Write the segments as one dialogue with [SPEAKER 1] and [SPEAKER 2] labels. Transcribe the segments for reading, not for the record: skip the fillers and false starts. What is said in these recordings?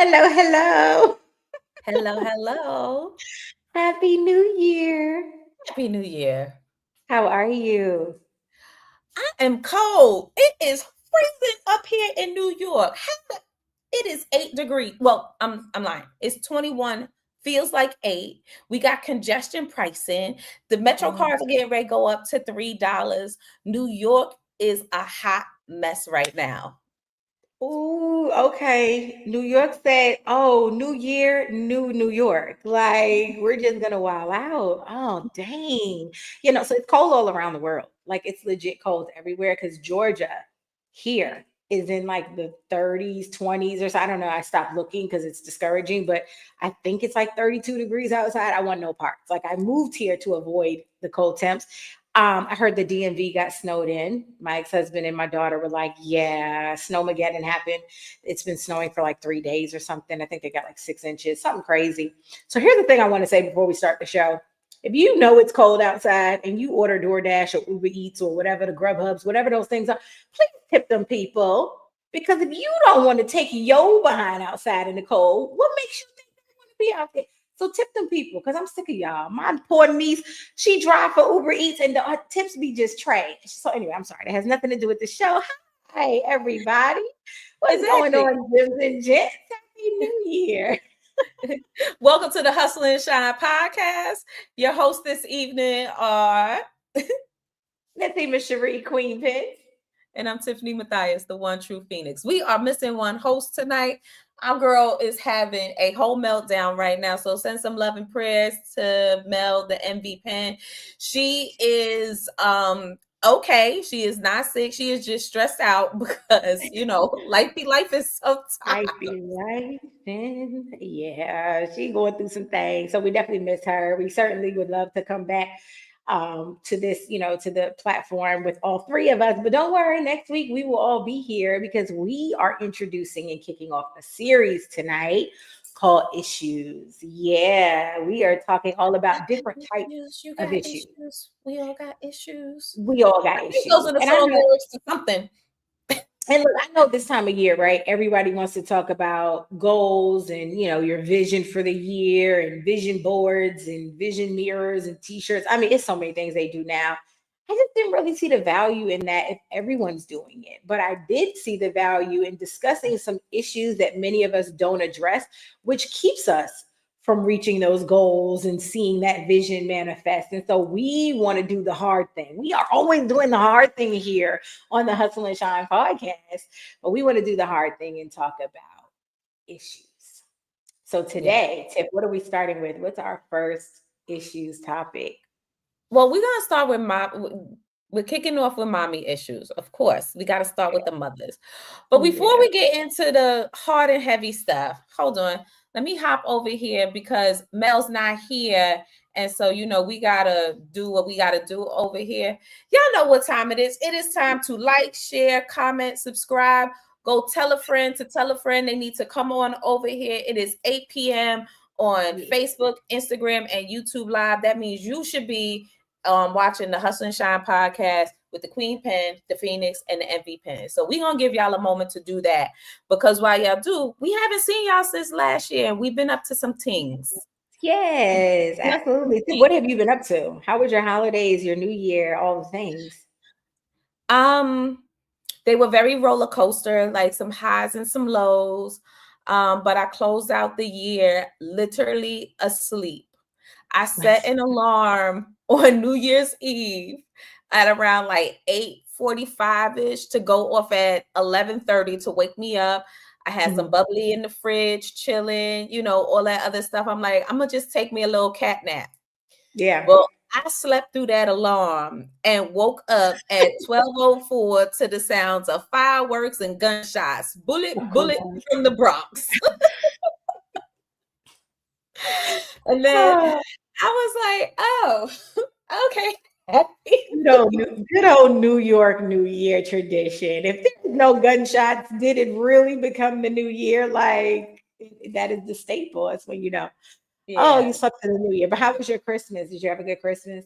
[SPEAKER 1] Hello, hello.
[SPEAKER 2] Hello, hello.
[SPEAKER 1] Happy New Year.
[SPEAKER 2] Happy New Year.
[SPEAKER 1] How are you?
[SPEAKER 2] I am cold. It is freezing up here in New York. It is 8 degrees. Well, I'm lying. It's 21. Feels like 8. We got congestion pricing. The Metro
[SPEAKER 1] Oh,
[SPEAKER 2] cars are getting ready to go up to $3. New York is a hot mess right now.
[SPEAKER 1] ooh, okay. New York said, oh, New Year, New York. Like, we're just gonna wow out. Oh, dang. So it's cold all around the world. Like, it's legit cold everywhere because Georgia here is in like the 30s, 20s or so. I don't know. I stopped looking because it's discouraging, but I think it's like 32 degrees outside. I want no parts. Like, I moved here to avoid the cold temps. I heard the DMV got snowed in. My ex-husband and my daughter were like, yeah, snowmageddon happened. It's been snowing for like 3 days or something. I think they got like 6 inches, something crazy. So here's the thing I want to say before we start the show. If you know it's cold outside and you order DoorDash or Uber Eats or whatever, the Grubhubs, whatever those things are, please tip them people. Because if you don't want to take your behind outside in the cold, what makes you think they want to be out there? So tip them people because I'm sick of y'all. My poor niece, she drive for Uber Eats and her tips be just trash. So anyway, I'm sorry. That has nothing to do with the show. Hi, everybody. What's going
[SPEAKER 2] Exactly.
[SPEAKER 1] on, Jims and Jets? Happy New Year.
[SPEAKER 2] Welcome to the Hustle and Shine podcast. Your hosts this evening are,
[SPEAKER 1] Natima, Sheree, Queen Pin.
[SPEAKER 2] and I'm Tiffany Mathias, the one true Phoenix. We are missing one host tonight. Our girl is having a whole meltdown right now. So send some love and prayers to Mel, the MV Pen. She is okay. She is not sick. She is just stressed out because life is so
[SPEAKER 1] I
[SPEAKER 2] tough.
[SPEAKER 1] be life and yeah, she going through some things. So we definitely miss her. We certainly would love to come back to this, to the platform with all three of us. But don't worry, next week we will all be here because we are introducing and kicking off a series tonight called Issues. Yeah, we are talking all
[SPEAKER 2] I
[SPEAKER 1] about
[SPEAKER 2] got
[SPEAKER 1] different types
[SPEAKER 2] issues. You
[SPEAKER 1] of
[SPEAKER 2] got
[SPEAKER 1] issues.
[SPEAKER 2] issues. We all got issues.
[SPEAKER 1] We all
[SPEAKER 2] I
[SPEAKER 1] got
[SPEAKER 2] think those
[SPEAKER 1] issues.
[SPEAKER 2] are the
[SPEAKER 1] And I
[SPEAKER 2] song
[SPEAKER 1] know
[SPEAKER 2] lyrics to something.
[SPEAKER 1] And look, I know this time of year, right? Everybody wants to talk about goals and your vision for the year and vision boards and vision mirrors and t-shirts. I mean, it's so many things they do now. I just didn't really see the value in that if everyone's doing it. But I did see the value in discussing some issues that many of us don't address, which keeps us from reaching those goals and seeing that vision manifest. And so we want to do the hard thing. We are always doing the hard thing here on the Hustle and Shine podcast, but we want to do the hard thing and talk about issues. So
[SPEAKER 2] Yeah.
[SPEAKER 1] today, Tip, what are we starting with? What's our first issues topic?
[SPEAKER 2] Well, we're gonna start with we're kicking off with mommy issues. Of course, we got to start with the mothers. But before
[SPEAKER 1] Yeah.
[SPEAKER 2] we get into the hard and heavy stuff, hold on. Let me hop over here because Mel's not here. And so, we got to do what we got to do over here. Y'all know what time it is. It is time to like, share, comment, subscribe. Go tell a friend to tell a friend they need to come on over here. It is 8 p.m. on
[SPEAKER 1] Yeah.
[SPEAKER 2] Facebook, Instagram, and YouTube Live. That means you should be watching the Hustle and Shine podcast with the Queen Pen, the Phoenix, and the MV Pen. So we're gonna give y'all a moment to do that because while y'all do, we haven't seen y'all since last year, and we've been up to some things.
[SPEAKER 1] Yes,
[SPEAKER 2] Just some
[SPEAKER 1] absolutely. Tip,
[SPEAKER 2] things.
[SPEAKER 1] what have you been up to? How was your holidays, your new year, all the things?
[SPEAKER 2] Um, they were very roller coaster, like some highs and some lows. But I closed out the year literally asleep. I set an alarm on New Year's Eve at around like 8:45ish to go off at 11:30 to wake me up. I had some
[SPEAKER 1] Mhm.
[SPEAKER 2] bubbly in the fridge, chilling, all that other stuff. I'm like, I'm gonna just take me a little cat nap.
[SPEAKER 1] Yeah.
[SPEAKER 2] Well, I slept through that alarm and woke up at 12:04 to the sounds of fireworks and gunshots.
[SPEAKER 1] Oh,
[SPEAKER 2] Bullet,
[SPEAKER 1] come
[SPEAKER 2] bullet
[SPEAKER 1] on.
[SPEAKER 2] from the Bronx. And then
[SPEAKER 1] Oh,
[SPEAKER 2] I was like, oh, okay. Happy
[SPEAKER 1] good old New York New Year tradition. If there's no gunshots, did it really become the new year? Like that is the staple. That's when you know. Oh,
[SPEAKER 2] Yeah.
[SPEAKER 1] you slept in the new year. But how was your Christmas? Did you have a good Christmas?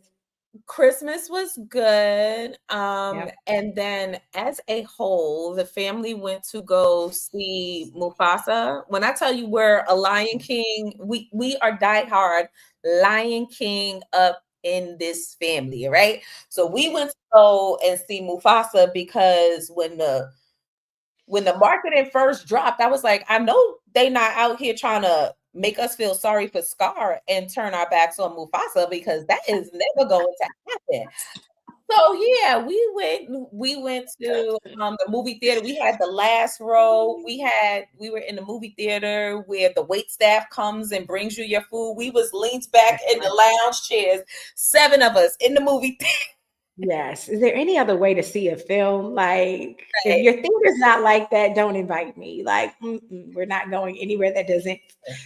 [SPEAKER 2] Christmas was good.
[SPEAKER 1] Yep.
[SPEAKER 2] And then as a whole, the family went to go see Mufasa. When I tell you we're a Lion King, we are diehard Lion King up in this family, right? So we went to go and see Mufasa because when the marketing first dropped, I was like, I know they not out here trying to make us feel sorry for Scar and turn our backs on Mufasa because that is never going to happen. So yeah, we went to the movie theater. We had the last row. We were in the movie theater where the wait staff comes and brings you your food. We was leaned back in the lounge chairs, 7 of us in the movie
[SPEAKER 1] Yes. Is there any other way to see a film? Like, if
[SPEAKER 2] theater.
[SPEAKER 1] your theater's not like that, don't invite me. Like, we're not going anywhere that doesn't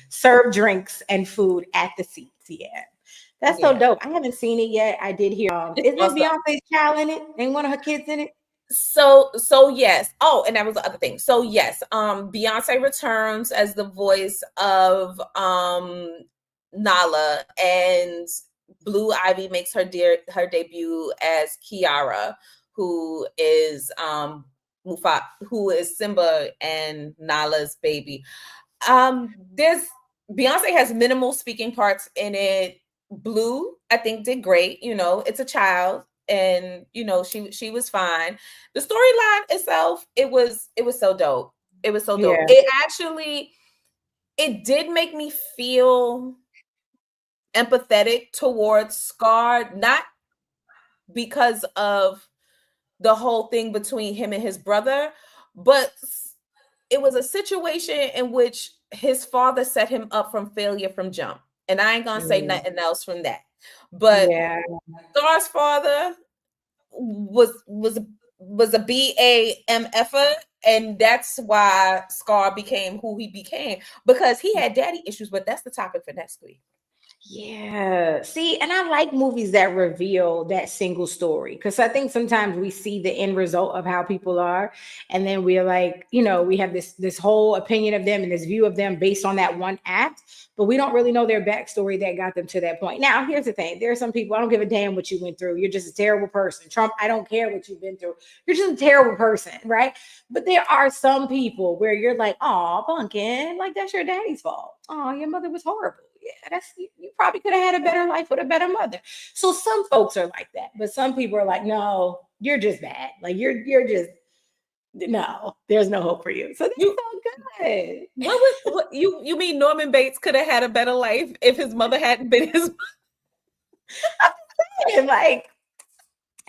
[SPEAKER 1] serve drinks and food at the seats. Yeah. That's so
[SPEAKER 2] Yeah,
[SPEAKER 1] dope. I haven't seen it yet. I did hear,
[SPEAKER 2] it's
[SPEAKER 1] isn't it
[SPEAKER 2] awesome.
[SPEAKER 1] Beyonce's child in it? Ain't one of her kids in it?
[SPEAKER 2] So yes. Oh, and that was the other thing. So yes, Beyonce returns as the voice of Nala, and Blue Ivy makes her debut as Kiara, who is who is Simba and Nala's baby. There's Beyonce has minimal speaking parts in it. Blue, I think, did great. It's a child, and she was fine. The storyline itself, it was so dope. It was so dope.
[SPEAKER 1] Yeah.
[SPEAKER 2] It did make me feel empathetic towards Scar, not because of the whole thing between him and his brother, but it was a situation in which his father set him up from failure from jump. And I ain't gonna say
[SPEAKER 1] Mm,
[SPEAKER 2] nothing else from that. But
[SPEAKER 1] yeah.
[SPEAKER 2] Star's father was a BAMFer, and that's why Scar became who he became, because he had daddy issues. But that's the topic for next week.
[SPEAKER 1] Yeah. See, and I like movies that reveal that single story because I think sometimes we see the end result of how people are, and then we're like, we have this whole opinion of them and this view of them based on that one act, but we don't really know their backstory that got them to that point. Now, here's the thing: there are some people I don't give a damn what you went through. You're just a terrible person. Trump, I don't care what you've been through. You're just a terrible person, right? But there are some people where you're like, oh, Bunkin, like that's your daddy's fault. Oh, your mother was horrible. Yeah, that's you probably could have had a better life with a better mother. So some folks are like that, but some people are like, no, you're just bad. Like you're just no, there's no hope for you. So that's
[SPEAKER 2] You
[SPEAKER 1] so good.
[SPEAKER 2] what you mean Norman Bates could have had a better life if his mother hadn't been his
[SPEAKER 1] And like,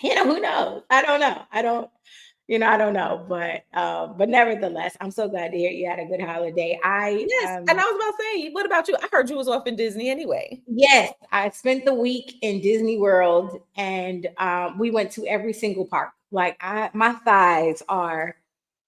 [SPEAKER 1] who knows? I don't know. I don't know. But nevertheless, I'm so glad to hear you had a good holiday.
[SPEAKER 2] Yes, and I was about to say, what about you? I heard you was off in Disney anyway.
[SPEAKER 1] Yes, I spent the week in Disney World, and we went to every single park. Like my thighs are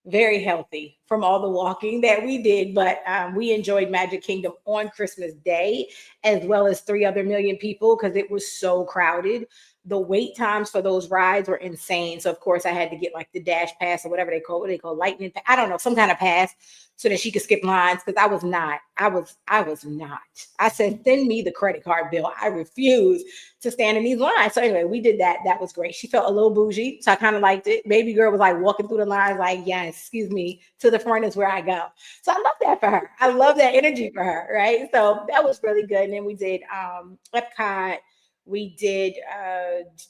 [SPEAKER 1] very healthy from all the walking that we did, but we enjoyed Magic Kingdom on Christmas Day, as well as 3 other million people because it was so crowded. The wait times for those rides were insane. So of course I had to get like the dash pass or whatever they call lightning. I don't know, some kind of pass so that she could skip lines because I was not. I said, send me the credit card bill. I refuse to stand in these lines. So anyway, we did that. That was great. She felt a little bougie, so I kind of liked it. Baby girl was like walking through the lines, like, yes, excuse me, to the front is where I go. So I love that for her. I love that energy for her, right? So that was really good. And then we did Epcot. We did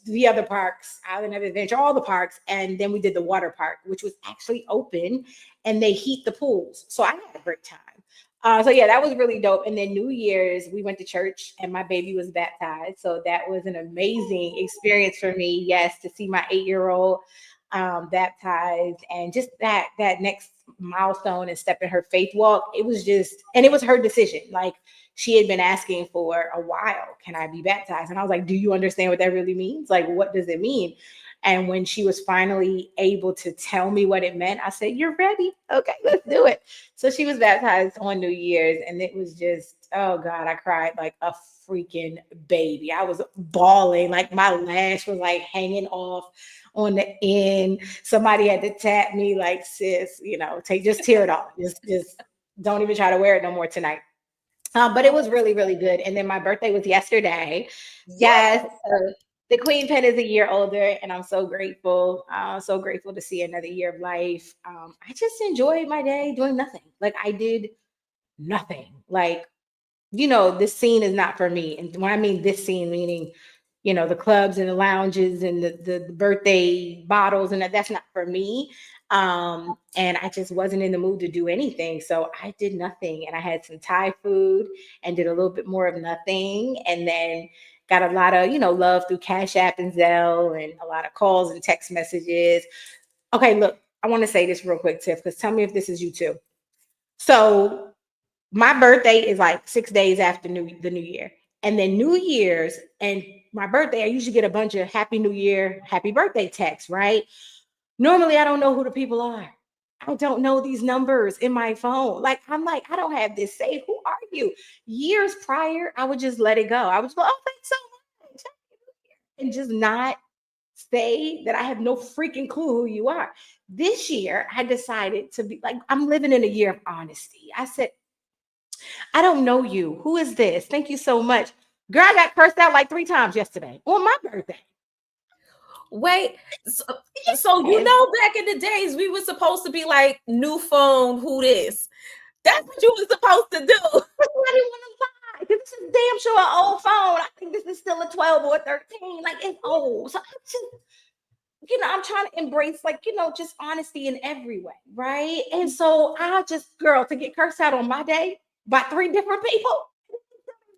[SPEAKER 1] the other parks, Island of Adventure, all the parks, and then we did the water park, which was actually open, and they heat the pools. So I had a great time. So yeah, that was really dope. And then New Year's, we went to church, and my baby was baptized. So that was an amazing experience for me. Yes, to see my 8-year-old baptized, and just that next milestone and step in her faith walk. It was just, and it was her decision. Like she had been asking for a while, can I be baptized? And I was like, do you understand what that really means? Like, what does it mean? And when she was finally able to tell me what it meant, I said, you're ready. Okay, let's do it. So she was baptized on New Year's, and it was just, oh God, I cried like a freaking baby. I was bawling, like my lash was like hanging off on the end. Somebody had to tap me, like, sis, just tear it off. Just don't even try to wear it no more tonight. But it was really, really good. And then my birthday was yesterday.
[SPEAKER 2] Yes.
[SPEAKER 1] Yes. The queen pen is a year older, and I'm so grateful. So grateful to see another year of life. I just enjoyed my day doing nothing. Like I did nothing. Like this scene is not for me. And when I mean this scene, meaning, the clubs and the lounges and the birthday bottles, and that's not for me. And I just wasn't in the mood to do anything. So I did nothing. And I had some Thai food and did a little bit more of nothing. And then got a lot of, love through Cash App and Zelle and a lot of calls and text messages. Okay, look, I want to say this real quick, Tiff, because tell me if this is you too. So my birthday is like 6 days after the new year. And then New Year's and my birthday, I usually get a bunch of Happy New Year, Happy Birthday texts, right? Normally, I don't know who the people are. I don't know these numbers in my phone. Like, I'm like, I don't have this saved. Who are you? Years prior, I would just let it go. I would just go, oh, thanks so much. And just not say that I have no freaking clue who you are. This year, I decided to be like, I'm living in a year of honesty. I said, I don't know you. Who is this? Thank you so much. Girl, I got cursed out like 3 times yesterday on my birthday.
[SPEAKER 2] Wait, so back in the days, we were supposed to be like, new phone, who this? That's what you were supposed to do.
[SPEAKER 1] I didn't want to lie. This is damn sure an old phone. I think this is still a 12 or a 13. Like, it's old. So I'm just, I'm trying to embrace, like, just honesty in every way, right? And so I just, girl, to get cursed out on my day by 3 different people,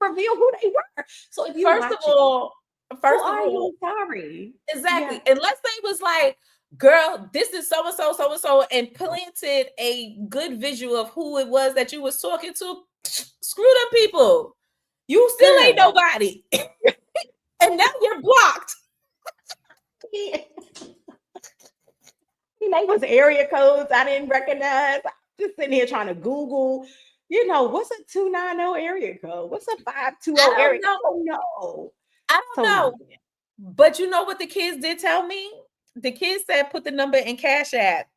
[SPEAKER 1] reveal who they were. So if you
[SPEAKER 2] First of all,
[SPEAKER 1] sorry.
[SPEAKER 2] Exactly. Yeah. Unless they was like, girl, this is so-and-so, and planted a good visual of who it was that you was talking to, screw them people. You still ain't nobody. And now you're blocked.
[SPEAKER 1] They was area codes I didn't recognize. I'm just sitting here trying to Google, what's a 290 area code? What's a 520 area code?
[SPEAKER 2] I don't know. But you know what the kids did tell me? The kids said put the number in Cash App.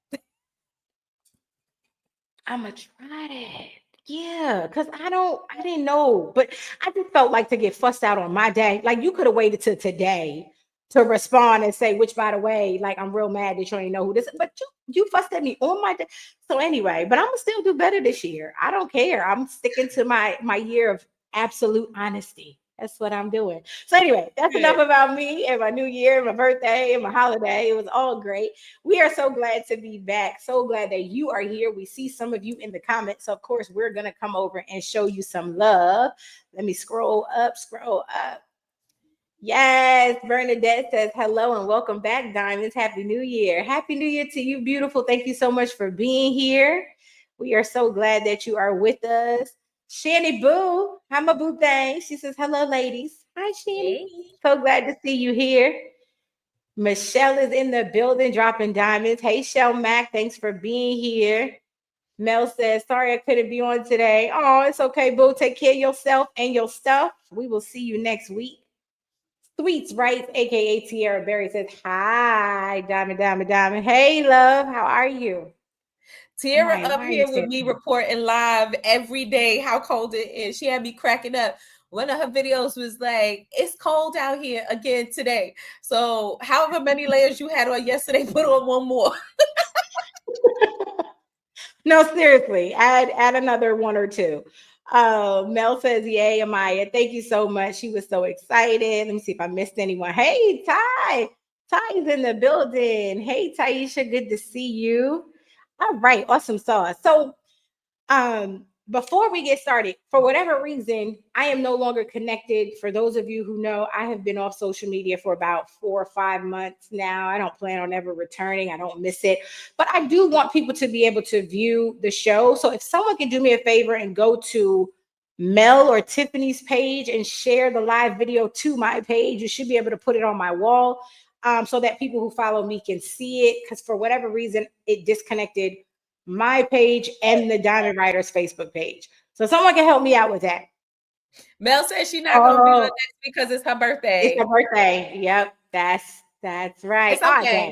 [SPEAKER 1] I'm gonna try that. Yeah, because I didn't know, but I just felt like to get fussed out on my day. Like you could have waited till today to respond and say, which by the way, like I'm real mad that you ain't know who this is, but you fussed at me on my day. So anyway, but I'm gonna still do better this year. I don't care. I'm sticking to my year of absolute honesty. That's what I'm doing. So anyway, that's enough about me and my new year, my birthday, and my holiday. It was all great. We are so glad to be back. So glad that you are here. We see some of you in the comments. So of course, we're going to come over and show you some love. Let me scroll up. Yes, Bernadette says hello and welcome back, Diamonds. Happy New Year. Happy New Year to you, beautiful. Thank you so much for being here. We are so glad that you are with us. Shanny Boo, how my boo thing? She says, hello, ladies. Hi, Shanny. Hey. So glad to see you here. Michelle is in the building dropping diamonds. Hey, Shell Mac, thanks for being here. Mel says, sorry I couldn't be on today. Oh, it's okay, boo. Take care of yourself and your stuff. We will see you next week. Sweets Rights, aka Tierra Berry, says, hi, Diamond. Hey, love, how are you?
[SPEAKER 2] Tierra up here with me reporting live every day how cold it is. She had me cracking up. One of her videos was like, it's cold out here again today. So however many layers you had on yesterday, put on one more.
[SPEAKER 1] No, seriously, add another 1 or 2. Mel says, yay, Amaya. Thank you so much. She was so excited. Let me see if I missed anyone. Hey, Ty. Ty is in the building. Hey, Taisha, good to see you. All right, awesome sauce. So before we get started, for whatever reason, I am no longer connected. For those of you who know, I have been off social media for about 4 or 5 months now. I don't plan on ever returning. I don't miss it. But I do want people to be able to view the show. So if someone can do me a favor and go to Mel or Tiffany's page and share the live video to my page, you should be able to put it on my wall so that people who follow me can see it. Because for whatever reason, it disconnected my page and the Diamond Writers Facebook page. So someone can help me out with that.
[SPEAKER 2] Mel says she's not going to be on next because it's her birthday.
[SPEAKER 1] It's her birthday. Yep. That's right.
[SPEAKER 2] It's okay.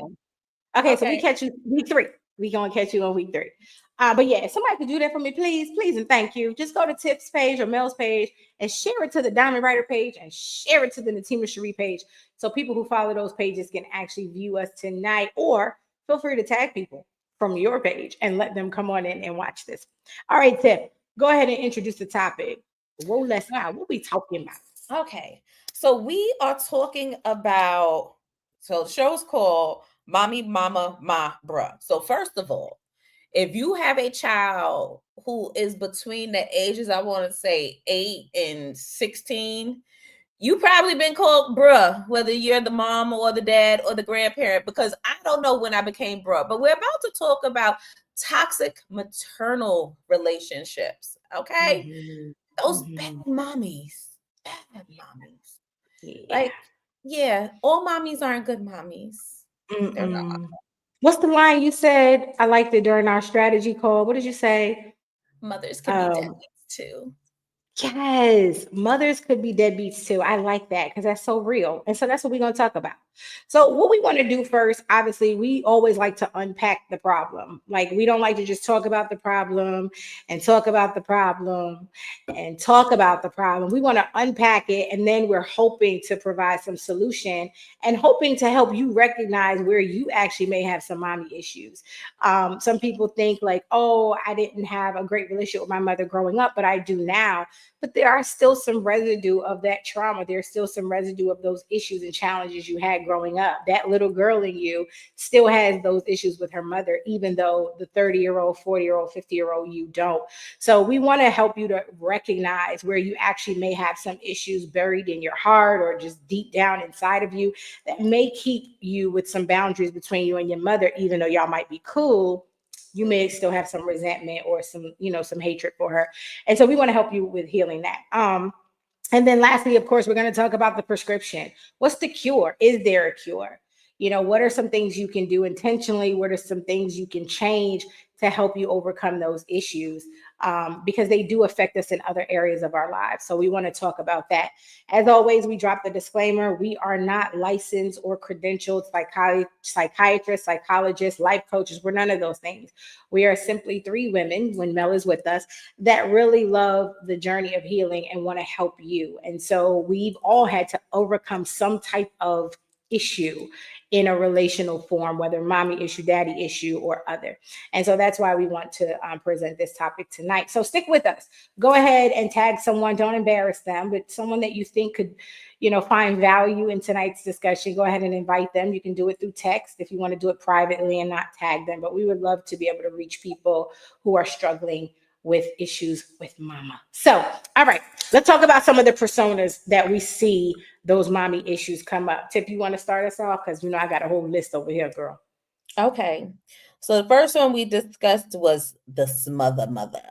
[SPEAKER 1] Okay, so we catch you week 3. We going to catch you on week 3. But yeah, if somebody could do that for me, please, and thank you. Just go to Tip's page or Mel's page and share it to the Diamond Writer page and share it to the Natima Sheree page, so people who follow those pages can actually view us tonight. Or feel free to tag people from your page and let them come on in and watch this. All right, Tip, go ahead and introduce the topic. Whoa, let's out. What we talking about?
[SPEAKER 2] Okay. So we are talking about, so the show's called Mommy, Mama, Ma, Bruh. So first of all, if you have a child who is between the ages, I want to say 8 and 16, you probably been called bruh, whether you're the mom or the dad or the grandparent, because I don't know when I became bruh, but we're about to talk about toxic maternal relationships. Okay.
[SPEAKER 1] Mm-hmm.
[SPEAKER 2] Those bad
[SPEAKER 1] Mm-hmm.
[SPEAKER 2] mommies. Bad mommies.
[SPEAKER 1] Yeah.
[SPEAKER 2] Like, yeah, all mommies aren't good mommies. They're not.
[SPEAKER 1] Mm-mm. What's the line you said? I liked it during our strategy call. What did you say?
[SPEAKER 2] Mothers can be
[SPEAKER 1] Um,
[SPEAKER 2] deadbeats too.
[SPEAKER 1] Yes, mothers could be deadbeats too. I like that because that's so real. And so that's what we're going to talk about. So, what we want to do first, obviously, we always like to unpack the problem. Like, we don't like to just talk about the problem and talk about the problem and talk about the problem. We want to unpack it, and then we're hoping to provide some solution and hoping to help you recognize where you actually may have some mommy issues. Some people think, like, oh, I didn't have a great relationship with my mother growing up, but I do now. But there are still some residue of that trauma. There's still some residue of those issues and challenges you had growing up. That little girl in you still has those issues with her mother, even though the 30-year-old, 40-year-old, 50-year-old you don't. So we want to help you to recognize where you actually may have some issues buried in your heart or just deep down inside of you that may keep you with some boundaries between you and your mother, even though y'all might be cool. You may still have some resentment or some, some hatred for her. And so we want to help you with healing that. And then lastly, of course, we're going to talk about the prescription. What's the cure? Is there a cure? What are some things you can do intentionally? What are some things you can change to help you overcome those issues? Because they do affect us in other areas of our lives. So we want to talk about that. As always, we drop the disclaimer. We are not licensed or credentialed psychiatrists, psychologists, life coaches. We're none of those things. We are simply three women, when Mel is with us, that really love the journey of healing and want to help you. And so we've all had to overcome some type of issue in a relational form, whether mommy issue, daddy issue, or other. And so that's why we want to present this topic tonight. So stick with us. Go ahead and tag someone. Don't embarrass them, but someone that you think could, find value in tonight's discussion. Go ahead and invite them. You can do it through text if you want to do it privately and not tag them. But we would love to be able to reach people who are struggling with issues with mama. So, all right, let's talk about some of the personas that we see those mommy issues come up. Tip, you want to start us off? Because I got a whole list over here, girl.
[SPEAKER 2] Okay. So the first one we discussed was the smother mother.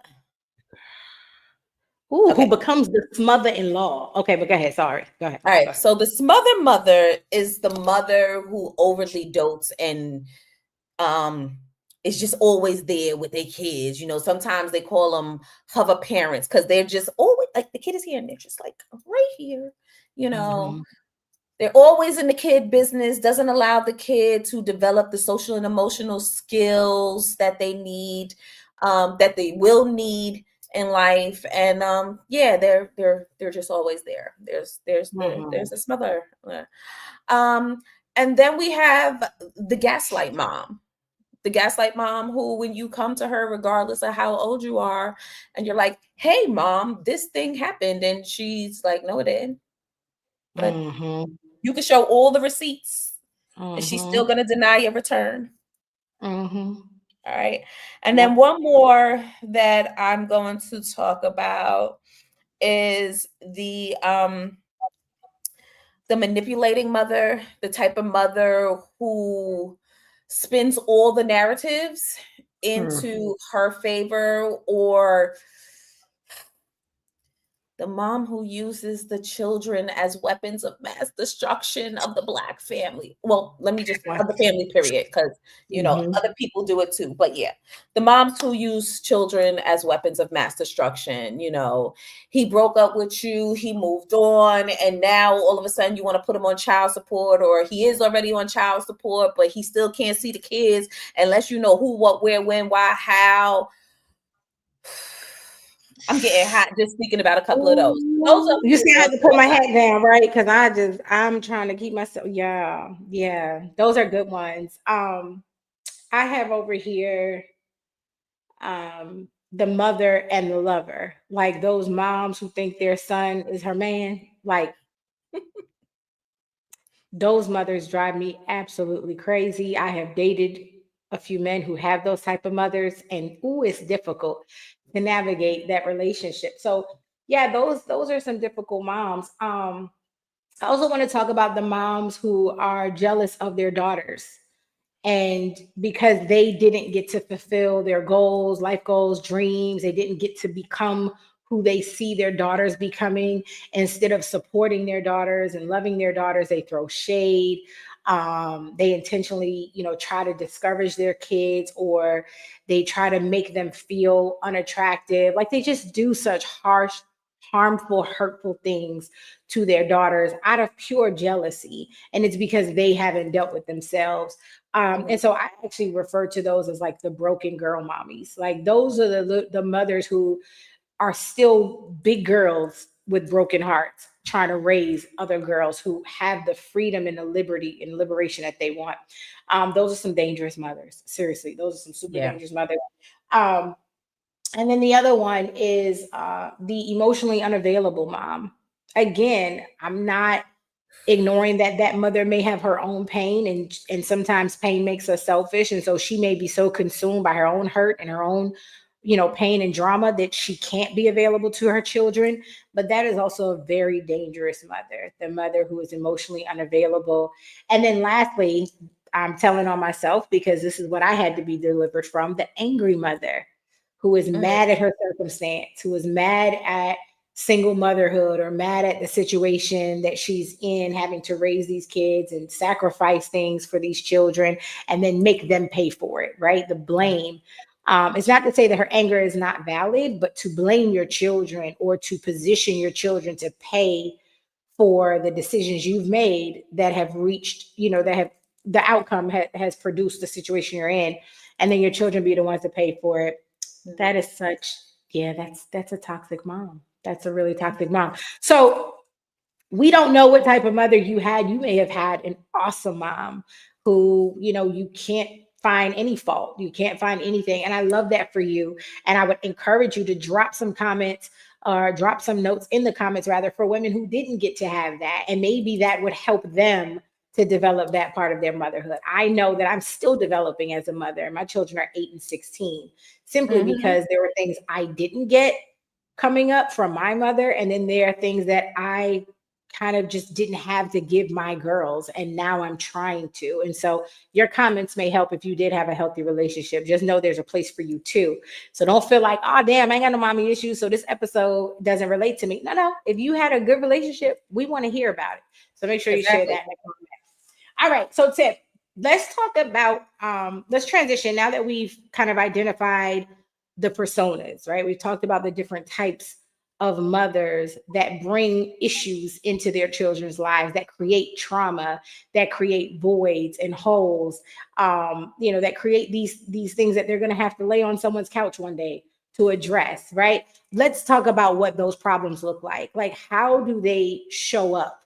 [SPEAKER 1] Ooh, who
[SPEAKER 2] Okay.
[SPEAKER 1] becomes the mother-in-law? Okay, but go ahead. Sorry. Go ahead.
[SPEAKER 2] All right. So the smother mother is the mother who overly dotes and um is just always there with their kids. Sometimes they call them hover parents because they're just always like the kid is here and they're just like right here. You know,
[SPEAKER 1] Mm-hmm.
[SPEAKER 2] they're always in the kid business, doesn't allow the kid to develop the social and emotional skills that they need, that they will need in life. And yeah, they're just always there. There's a smother. Um, and then we have the gaslight mom. The gaslight mom who, when you come to her, regardless of how old you are, and you're like, hey, mom, this thing happened. And she's like, no, it didn't. But
[SPEAKER 1] Mm-hmm.
[SPEAKER 2] you can show all the receipts and she's still
[SPEAKER 1] Mm-hmm.
[SPEAKER 2] going to deny your return.
[SPEAKER 1] Mm-hmm.
[SPEAKER 2] All right. And then
[SPEAKER 1] Yep.
[SPEAKER 2] one more that I'm going to talk about is the manipulating mother, the type of mother who spins all the narratives into her favor, or The mom who uses the children as weapons of mass destruction of the Black family. Well, let me just, of the family period, because,
[SPEAKER 1] Mhm.
[SPEAKER 2] other people do it too. But yeah, the moms who use children as weapons of mass destruction. He broke up with you, he moved on, and now all of a sudden you want to put him on child support, or he is already on child support, but he still can't see the kids unless you know who, what, where, when, why, how. I'm getting hot just thinking about a couple of those. Those are
[SPEAKER 1] Ooh, you
[SPEAKER 2] who
[SPEAKER 1] see, I
[SPEAKER 2] are
[SPEAKER 1] had to put my hat down, right? Because I'm trying to keep myself. Yeah, yeah, those are good ones. I have over here, the mother and the lover, like those moms who think their son is her man. Like those mothers drive me absolutely crazy. I have dated a few men who have those type of mothers, and ooh, it's difficult to navigate that relationship. So yeah, those are some difficult moms. I also want to talk about the moms who are jealous of their daughters. And because they didn't get to fulfill their goals, life goals, dreams, they didn't get to become who they see their daughters becoming. Instead of supporting their daughters and loving their daughters, they throw shade. They intentionally, try to discourage their kids, or they try to make them feel unattractive. Like they just do such harsh, harmful, hurtful things to their daughters out of pure jealousy. And it's because they haven't dealt with themselves. And so I actually refer to those as like the broken girl mommies. Like those are the mothers who are still big girls with broken hearts, trying to raise other girls who have the freedom and the liberty and liberation that they want. Those are some dangerous mothers. Seriously, those are some super
[SPEAKER 2] Yeah.
[SPEAKER 1] dangerous mothers. Um, and then the other one is the emotionally unavailable mom. Again, I'm not ignoring that that mother may have her own pain, and sometimes pain makes us selfish, and so she may be so consumed by her own hurt and her own pain and drama that she can't be available to her children. But that is also a very dangerous mother, the mother who is emotionally unavailable. And then lastly, I'm telling on myself because this is what I had to be delivered from, the angry mother who is
[SPEAKER 2] Mhm.
[SPEAKER 1] mad at her circumstance, who is mad at single motherhood or mad at the situation that she's in, having to raise these kids and sacrifice things for these children and then make them pay for it, right? The blame. It's not to say that her anger is not valid, but to blame your children or to position your children to pay for the decisions you've made that have reached, that have the outcome has produced the situation you're in, and then your children be the ones to pay for it. That is such, yeah, that's a toxic mom. That's a really toxic mom. So we don't know what type of mother you had. You may have had an awesome mom who, you can't find any fault. You can't find anything. And I love that for you. And I would encourage you to drop some comments or drop some notes in the comments rather for women who didn't get to have that. And maybe that would help them to develop that part of their motherhood. I know that I'm still developing as a mother. My children are 8 and 16, simply
[SPEAKER 2] Mhm.
[SPEAKER 1] because there were things I didn't get coming up from my mother. And then there are things that I kind of just didn't have to give my girls. And now I'm trying to. And so your comments may help if you did have a healthy relationship. Just know there's a place for you too. So don't feel like, oh, damn, I ain't got no mommy issues, so this episode doesn't relate to me. No, no. If you had a good relationship, we want to hear about it. So make sure you share
[SPEAKER 2] Exactly.
[SPEAKER 1] that in the comments. All right. So, Tip, let's talk about, let's transition now that we've kind of identified the personas, right? We've talked about the different types of mothers that bring issues into their children's lives, that create trauma, that create voids and holes, that create these things that they're going to have to lay on someone's couch one day to address, right? Let's talk about what those problems look like. Like, how do they show up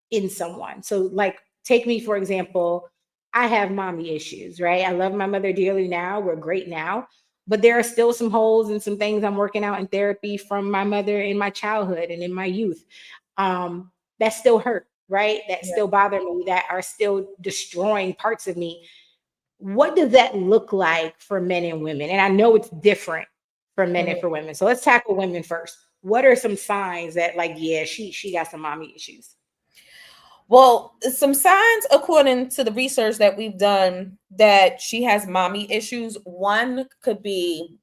[SPEAKER 1] in someone? So, like, take me for example. I have mommy issues, right? I love my mother dearly now. We're great now, but there are still some holes and some things I'm working out in therapy from my mother in my childhood and in my youth, that still hurt, right? That
[SPEAKER 2] Yeah.
[SPEAKER 1] still bother me, that are still destroying parts of me. What does that look like for men and women? And I know it's different for men and
[SPEAKER 2] Mhm.
[SPEAKER 1] for women. So let's tackle women first. What are some signs that, like, yeah, she got some mommy issues?
[SPEAKER 2] Well, some signs, according to the research that we've done, that she has mommy issues. One could be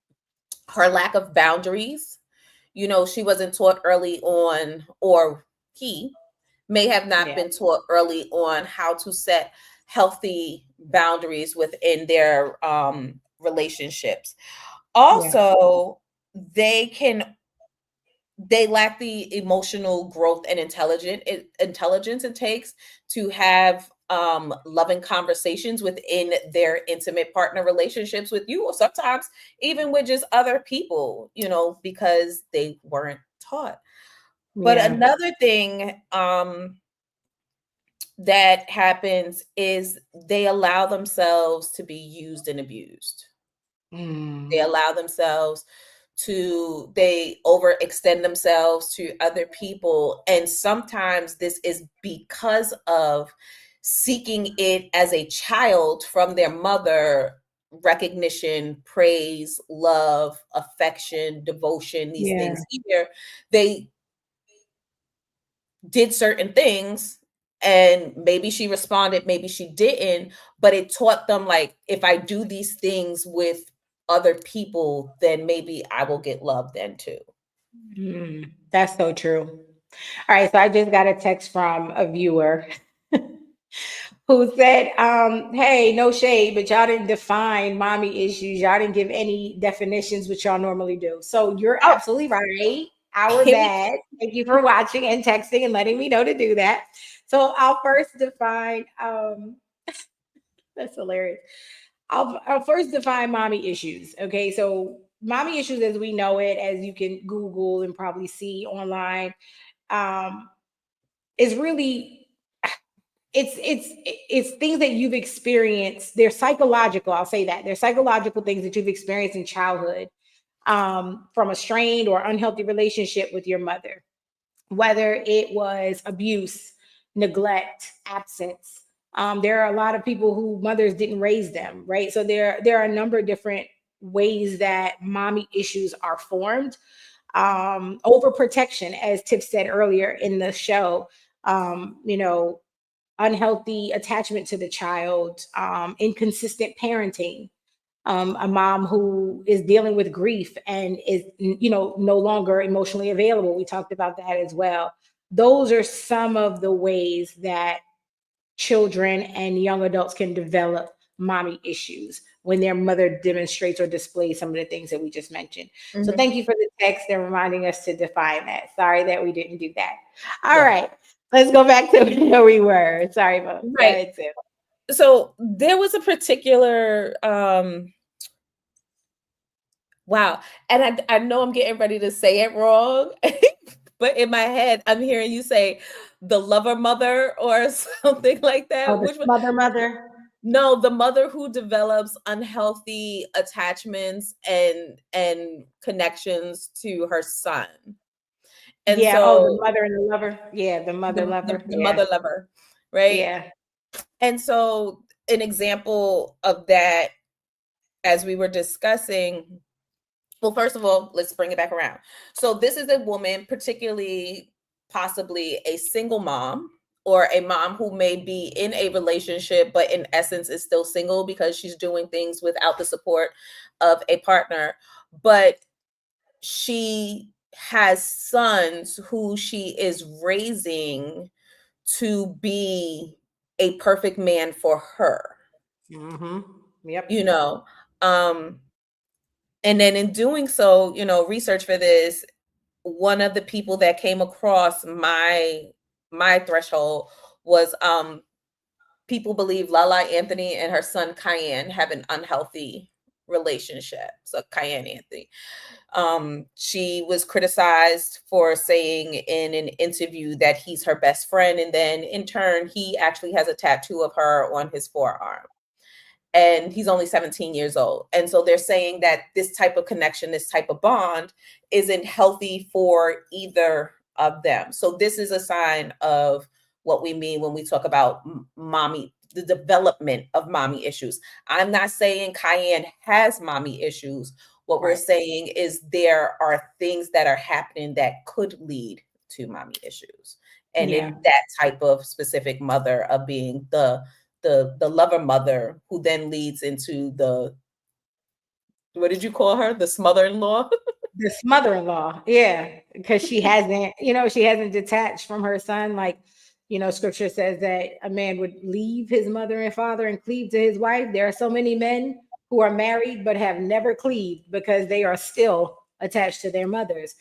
[SPEAKER 2] her lack of boundaries. she wasn't taught early on, or he may have not
[SPEAKER 1] Yeah.
[SPEAKER 2] been taught early on how to set healthy boundaries within their relationships.
[SPEAKER 1] Yeah.
[SPEAKER 2] Also, they lack the emotional growth and intelligence it takes to have loving conversations within their intimate partner relationships with you, or sometimes even with just other people, because they weren't taught. But
[SPEAKER 1] Yeah.
[SPEAKER 2] another thing that happens is they allow themselves to be used and abused. They
[SPEAKER 1] Mm.
[SPEAKER 2] allow themselves they overextend themselves to other people. And sometimes this is because of seeking it as a child from their mother: recognition, praise, love, affection, devotion, these
[SPEAKER 1] Yeah.
[SPEAKER 2] things. Either they did certain things and maybe she responded, maybe she didn't, but it taught them, like, if I do these things with other people, then maybe I will get love then too.
[SPEAKER 1] Mm. That's so true. All right, so I just got a text from a viewer who said, hey, no shade, but y'all didn't define mommy issues. Y'all didn't give any definitions, which y'all normally do. So you're
[SPEAKER 2] Oh,
[SPEAKER 1] absolutely right. Our
[SPEAKER 2] here we
[SPEAKER 1] bad. Thank you for watching and texting and letting me know to do that. So I'll first define, that's hilarious. I'll first define mommy issues. Okay, so mommy issues as we know it, as you can Google and probably see online, um, is really it's things that you've experienced. They're psychological. I'll say that they're psychological things that you've experienced in childhood, from a strained or unhealthy relationship with your mother, whether it was abuse, neglect, absence. There are a lot of people who mothers didn't raise them, right? So there are a number of different ways that mommy issues are formed. Overprotection, as Tiff said earlier in the show, you know, unhealthy attachment to the child, inconsistent parenting, a mom who is dealing with grief and is, no longer emotionally available. We talked about that as well. Those are some of the ways that children and young adults can develop mommy issues when their mother demonstrates or displays some of the things that we just mentioned. So
[SPEAKER 2] Mhm.
[SPEAKER 1] thank you for the text and reminding us to define that. Sorry that we didn't do that. All
[SPEAKER 2] Yeah.
[SPEAKER 1] right, let's go back to where we were. Sorry, Mo. Go
[SPEAKER 2] Right.
[SPEAKER 1] ahead, Tim.
[SPEAKER 2] So there was a particular wow, and I know I'm getting ready to say it wrong, but in my head I'm hearing you say the lover mother or something like
[SPEAKER 1] Oh,
[SPEAKER 2] that.
[SPEAKER 1] the
[SPEAKER 2] Which one?
[SPEAKER 1] mother.
[SPEAKER 2] No, the mother who develops unhealthy attachments and connections to her son. And
[SPEAKER 1] Yeah. Oh, the
[SPEAKER 2] so
[SPEAKER 1] mother and the lover. Yeah, the mother lover.
[SPEAKER 2] the
[SPEAKER 1] Yeah.
[SPEAKER 2] mother lover, right?
[SPEAKER 1] Yeah.
[SPEAKER 2] And so an example of that, as we were discussing, well, first of all, let's bring it back around. So this is a woman, particularly possibly a single mom, or a mom who may be in a relationship, but in essence is still single because she's doing things without the support of a partner. But she has sons who she is raising to be a perfect man for her,
[SPEAKER 1] Mm-hmm. Yep.
[SPEAKER 2] you know. Um, and then in doing so, research for this, one of the people that came across my threshold was people believe Lala Anthony and her son Cayenne have an unhealthy relationship. So Cayenne Anthony. She was criticized for saying in an interview that he's her best friend, and then in turn, he actually has a tattoo of her on his forearm. And he's only 17 years old. And so they're saying that this type of connection, this type of bond isn't healthy for either of them. So this is a sign of what we mean when we talk about mommy, the development of mommy issues. I'm not saying Cayenne has mommy issues. What we're
[SPEAKER 1] Right.
[SPEAKER 2] saying is there are things that are happening that could lead to mommy issues. And
[SPEAKER 1] Yeah.
[SPEAKER 2] in that type of specific mother of being the lover mother, who then leads into the, what did you call her, the smother-in-law?
[SPEAKER 1] This mother-in-law, yeah, because she hasn't, she hasn't detached from her son. Like, scripture says that a man would leave his mother and father and cleave to his wife. There are so many men who are married but have never cleaved because they are still attached to their mothers,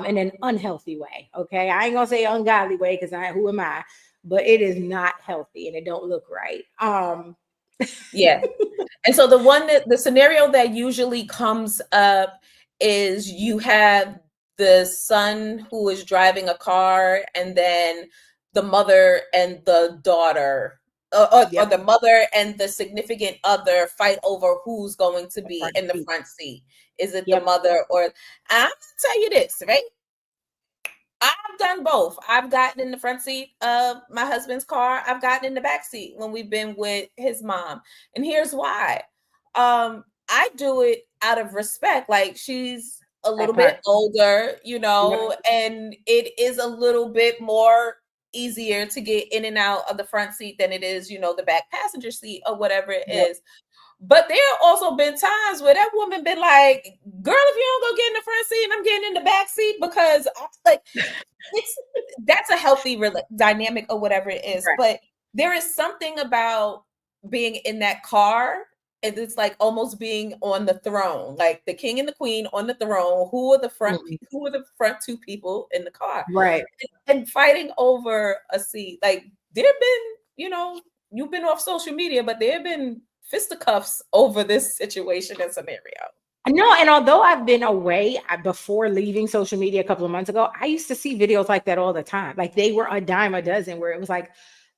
[SPEAKER 1] in an unhealthy way. Okay, I ain't gonna say ungodly way because who am I? But it is not healthy and it don't look right.
[SPEAKER 2] Yeah. And so the scenario that usually comes up is you have the son who is driving a car, and then the mother and the daughter, or
[SPEAKER 1] Yep,
[SPEAKER 2] the mother and the significant other fight over who's going to
[SPEAKER 1] the
[SPEAKER 2] be
[SPEAKER 1] front
[SPEAKER 2] in the
[SPEAKER 1] seat.
[SPEAKER 2] front seat. Is it the
[SPEAKER 1] Yep,
[SPEAKER 2] mother or? I'm gonna tell you this, right? I've done both. I've gotten in the front seat of my husband's car. I've gotten in the back seat when we've been with his mom. And here's why. I do it out of respect. Like, she's a
[SPEAKER 1] that
[SPEAKER 2] little bit
[SPEAKER 1] part.
[SPEAKER 2] older,
[SPEAKER 1] Yep,
[SPEAKER 2] and it is a little bit more easier to get in and out of the front seat than it is, the back passenger seat or whatever it
[SPEAKER 1] yep.
[SPEAKER 2] is. But there have also been times where that woman been like, "Girl, if you don't go get in the front seat, I'm getting in the back seat," because like, it's that's a healthy dynamic or whatever it is.
[SPEAKER 1] Right.
[SPEAKER 2] But there is something about being in that car, and it's like almost being on the throne, like the king and the queen on the throne.
[SPEAKER 1] Mhm.
[SPEAKER 2] Who are the front two people in the car,
[SPEAKER 1] Right.
[SPEAKER 2] and fighting over a seat? Like, there have been, you've been off social media, but there have been fisticuffs over this situation and scenario.
[SPEAKER 1] No, and although I've been away before leaving social media a couple of months ago, I used to see videos like that all the time. Like they were a dime a dozen, where it was like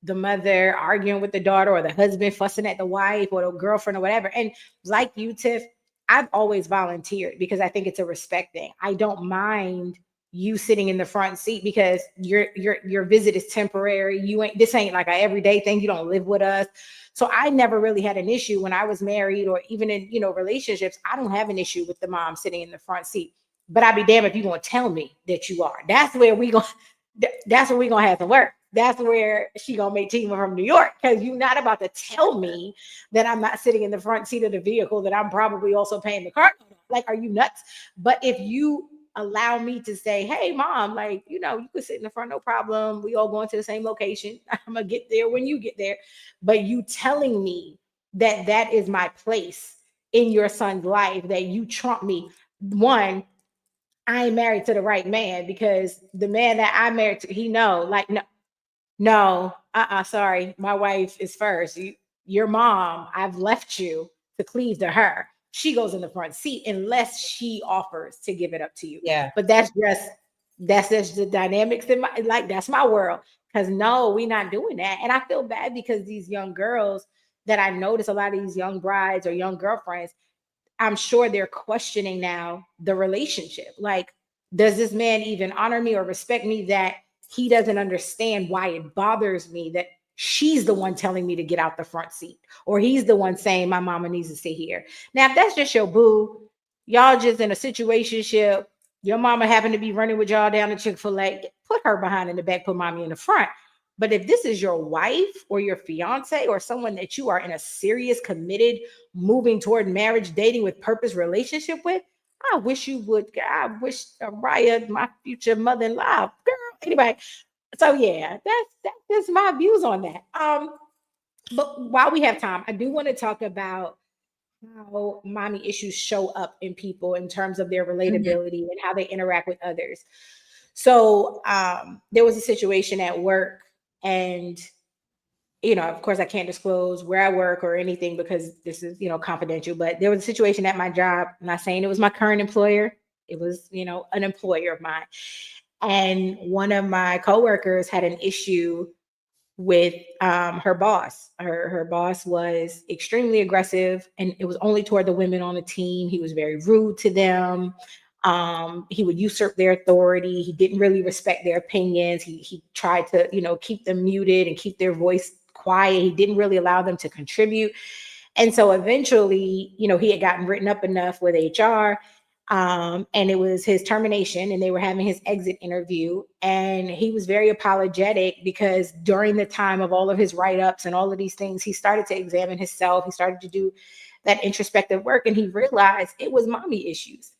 [SPEAKER 1] the mother arguing with the daughter, or the husband fussing at the wife, or the girlfriend, or whatever. And like you, Tiff, I've always volunteered because I think it's a respect thing. I don't mind you sitting in the front seat because your visit is temporary. This ain't like a everyday thing. You don't live with us. So I never really had an issue when I was married, or even in, relationships. I don't have an issue with the mom sitting in the front seat. But I'd be damned if you're gonna tell me that you are. That's where we gonna have to work. That's where she gonna make Tima from New York, because you're not about to tell me that I'm not sitting in the front seat of the vehicle that I'm probably also paying the car. Like, are you nuts? But if you allow me to say, hey, mom, like, you could sit in the front, no problem. We all going to the same location. I'm gonna get there when you get there. But you telling me that that is my place in your son's life, that you trump me. One, I ain't married to the right man, because the man that I married to, he know, like, no, no, sorry, my wife is first. Your mom, I've left you to cleave to her. She goes in the front seat unless she offers to give it up to you.
[SPEAKER 2] Yeah.
[SPEAKER 1] But that's just the dynamics in my, like, that's my world. Because no, we're not doing that. And I feel bad because these young girls that I notice, a lot of these young brides or young girlfriends, I'm sure they're questioning now the relationship. Like, does this man even honor me or respect me, that he doesn't understand why it bothers me that she's the one telling me to get out the front seat, or he's the one saying my mama needs to sit here? Now, if that's just your boo, y'all just in a situationship, your mama happened to be running with y'all down to Chick-fil-A, put her behind in the back, put mommy in the front. But if this is your wife or your fiance or someone that you are in a serious, committed, moving toward marriage, dating with purpose relationship with, I wish you would. I wish Raya, my future mother-in-law, girl. Anyway, so yeah, that's just my views on that. But while we have time, I do want to talk about how mommy issues show up in people in terms of their
[SPEAKER 2] Mhm.
[SPEAKER 1] relatability and how they interact with others. So there was a situation at work, and of course, I can't disclose where I work or anything because this is, confidential. But there was a situation at my job. I'm not saying it was my current employer. It was, an employer of mine. And one of my coworkers had an issue with her boss. Her boss was extremely aggressive, and it was only toward the women on the team. He was very rude to them. He would usurp their authority. He didn't really respect their opinions. He tried to, keep them muted and keep their voice quiet. He didn't really allow them to contribute. And so eventually, he had gotten written up enough with HR, and it was his termination, and they were having his exit interview. And he was very apologetic because during the time of all of his write-ups and all of these things, he started to examine himself. He started to do that introspective work, and he realized it was mommy issues.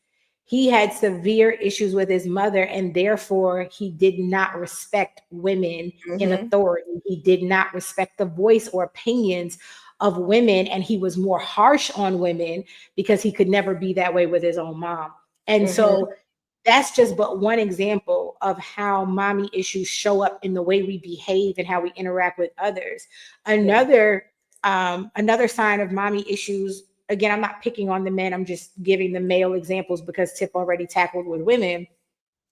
[SPEAKER 1] He had severe issues with his mother, and therefore he did not respect women in
[SPEAKER 2] Mm-hmm.
[SPEAKER 1] authority. He did not respect the voice or opinions of women, and he was more harsh on women because he could never be that way with his own mom. And
[SPEAKER 2] Mm-hmm.
[SPEAKER 1] so that's just but one example of how mommy issues show up in the way we behave and how we interact with others.
[SPEAKER 2] Yeah.
[SPEAKER 1] Another sign of mommy issues, again, I'm not picking on the men, I'm just giving the male examples because Tip already tackled with women.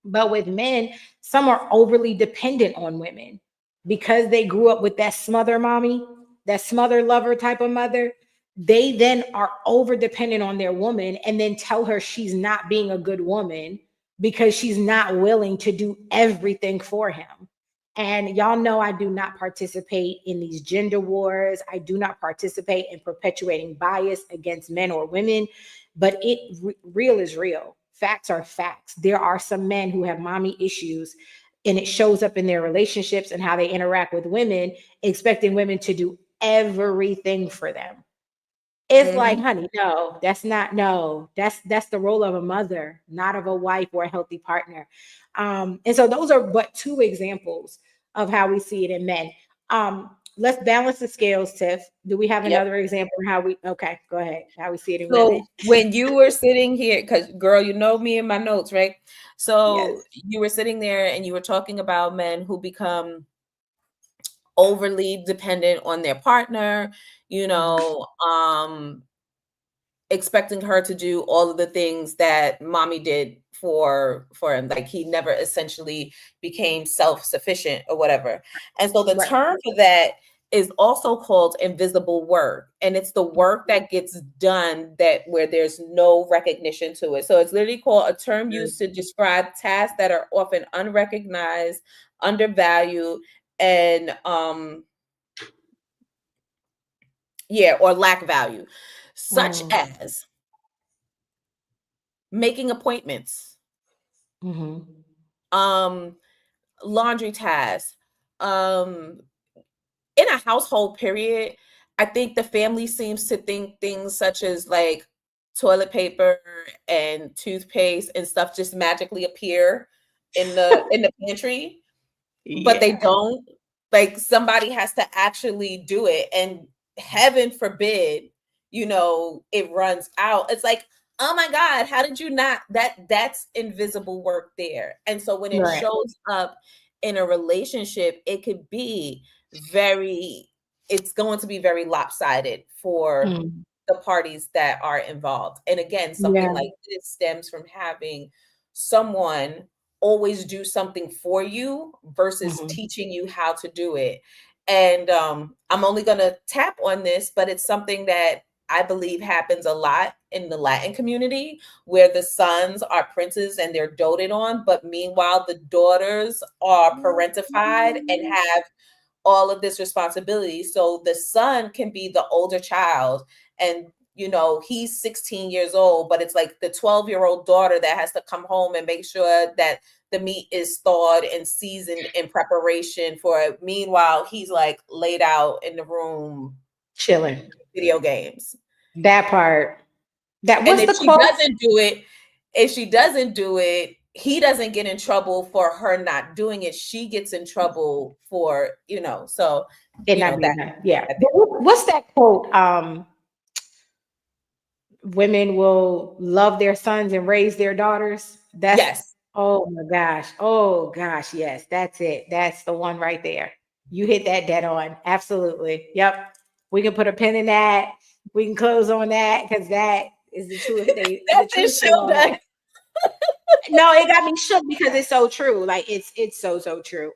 [SPEAKER 1] But with men, some are overly dependent on women because they grew up with that smother mommy, that smother lover type of mother. They then are over dependent on their woman and then tell her she's not being a good woman because she's not willing to do everything for him. And y'all know I do not participate in these gender wars. I do not participate in perpetuating bias against men or women, but real is real. Facts are facts. There are some men who have mommy issues, and it shows up in their relationships and how they interact with women, expecting women to do everything for them. It's like,
[SPEAKER 2] Mm-hmm.
[SPEAKER 1] honey, no, that's not, no, that's the role of a mother, not of a wife or a healthy partner. And so those are but two examples of how we see it in men. Let's balance the scales, Tiff. Do we have
[SPEAKER 2] Yep.
[SPEAKER 1] another example of how we, okay, go ahead, how we see it in women?
[SPEAKER 2] So when you were sitting here, because girl, you know me and my notes, right?
[SPEAKER 1] Yes.
[SPEAKER 2] So you were sitting there and you were talking about men who become overly dependent on their partner, you know, expecting her to do all of the things that mommy did for him. Like he never essentially became self-sufficient or whatever. And so the
[SPEAKER 1] Right.
[SPEAKER 2] term for that is also called invisible work, and it's the work that gets done that where there's no recognition to it. So it's literally called a term used to describe tasks that are often unrecognized, undervalued, and or lack value, such
[SPEAKER 1] Mm.
[SPEAKER 2] as making appointments,
[SPEAKER 1] Mm-hmm.
[SPEAKER 2] um, laundry tasks, um, in a household period. I think the family seems to think things such as like toilet paper and toothpaste and stuff just magically appear in the pantry, but they
[SPEAKER 1] Yeah.
[SPEAKER 2] don't. Like somebody has to actually do it, and heaven forbid, it runs out. It's like, oh my God, how did you not? That's invisible work there. And so when it
[SPEAKER 1] Right.
[SPEAKER 2] shows up in a relationship, it could be very, it's going to be very lopsided for
[SPEAKER 1] Mm.
[SPEAKER 2] the parties that are involved. And again, something
[SPEAKER 1] Yeah.
[SPEAKER 2] like this stems from having someone always do something for you versus
[SPEAKER 1] Mm-hmm.
[SPEAKER 2] teaching you how to do it. And I'm only going to tap on this, but it's something that I believe happens a lot in the Latin community, where the sons are princes and they're doted on, but meanwhile the daughters are parentified and have all of this responsibility. So the son can be the older child, and he's 16 years old, but it's like the 12-year-old daughter that has to come home and make sure that the meat is thawed and seasoned in preparation for it. Meanwhile, he's like laid out in the room
[SPEAKER 1] Chilling.
[SPEAKER 2] video games.
[SPEAKER 1] That part. That
[SPEAKER 2] And
[SPEAKER 1] what's the quote?
[SPEAKER 2] if she doesn't do it, he doesn't get in trouble for her not doing it. She gets in trouble for, so
[SPEAKER 1] It not
[SPEAKER 2] that,
[SPEAKER 1] being done. Yeah.
[SPEAKER 2] that
[SPEAKER 1] But what's that quote? Women will love their sons and raise their daughters. That's,
[SPEAKER 2] yes.
[SPEAKER 1] oh my gosh. Oh gosh. Yes, that's it. That's the one right there. You hit that dead on. Absolutely. Yep. We can put a pin in that. We can close on that because that is the truth. The
[SPEAKER 2] That's
[SPEAKER 1] truth
[SPEAKER 2] his
[SPEAKER 1] to
[SPEAKER 2] show
[SPEAKER 1] all
[SPEAKER 2] done.
[SPEAKER 1] that. No, it got me shook because it's so true. Like it's so true.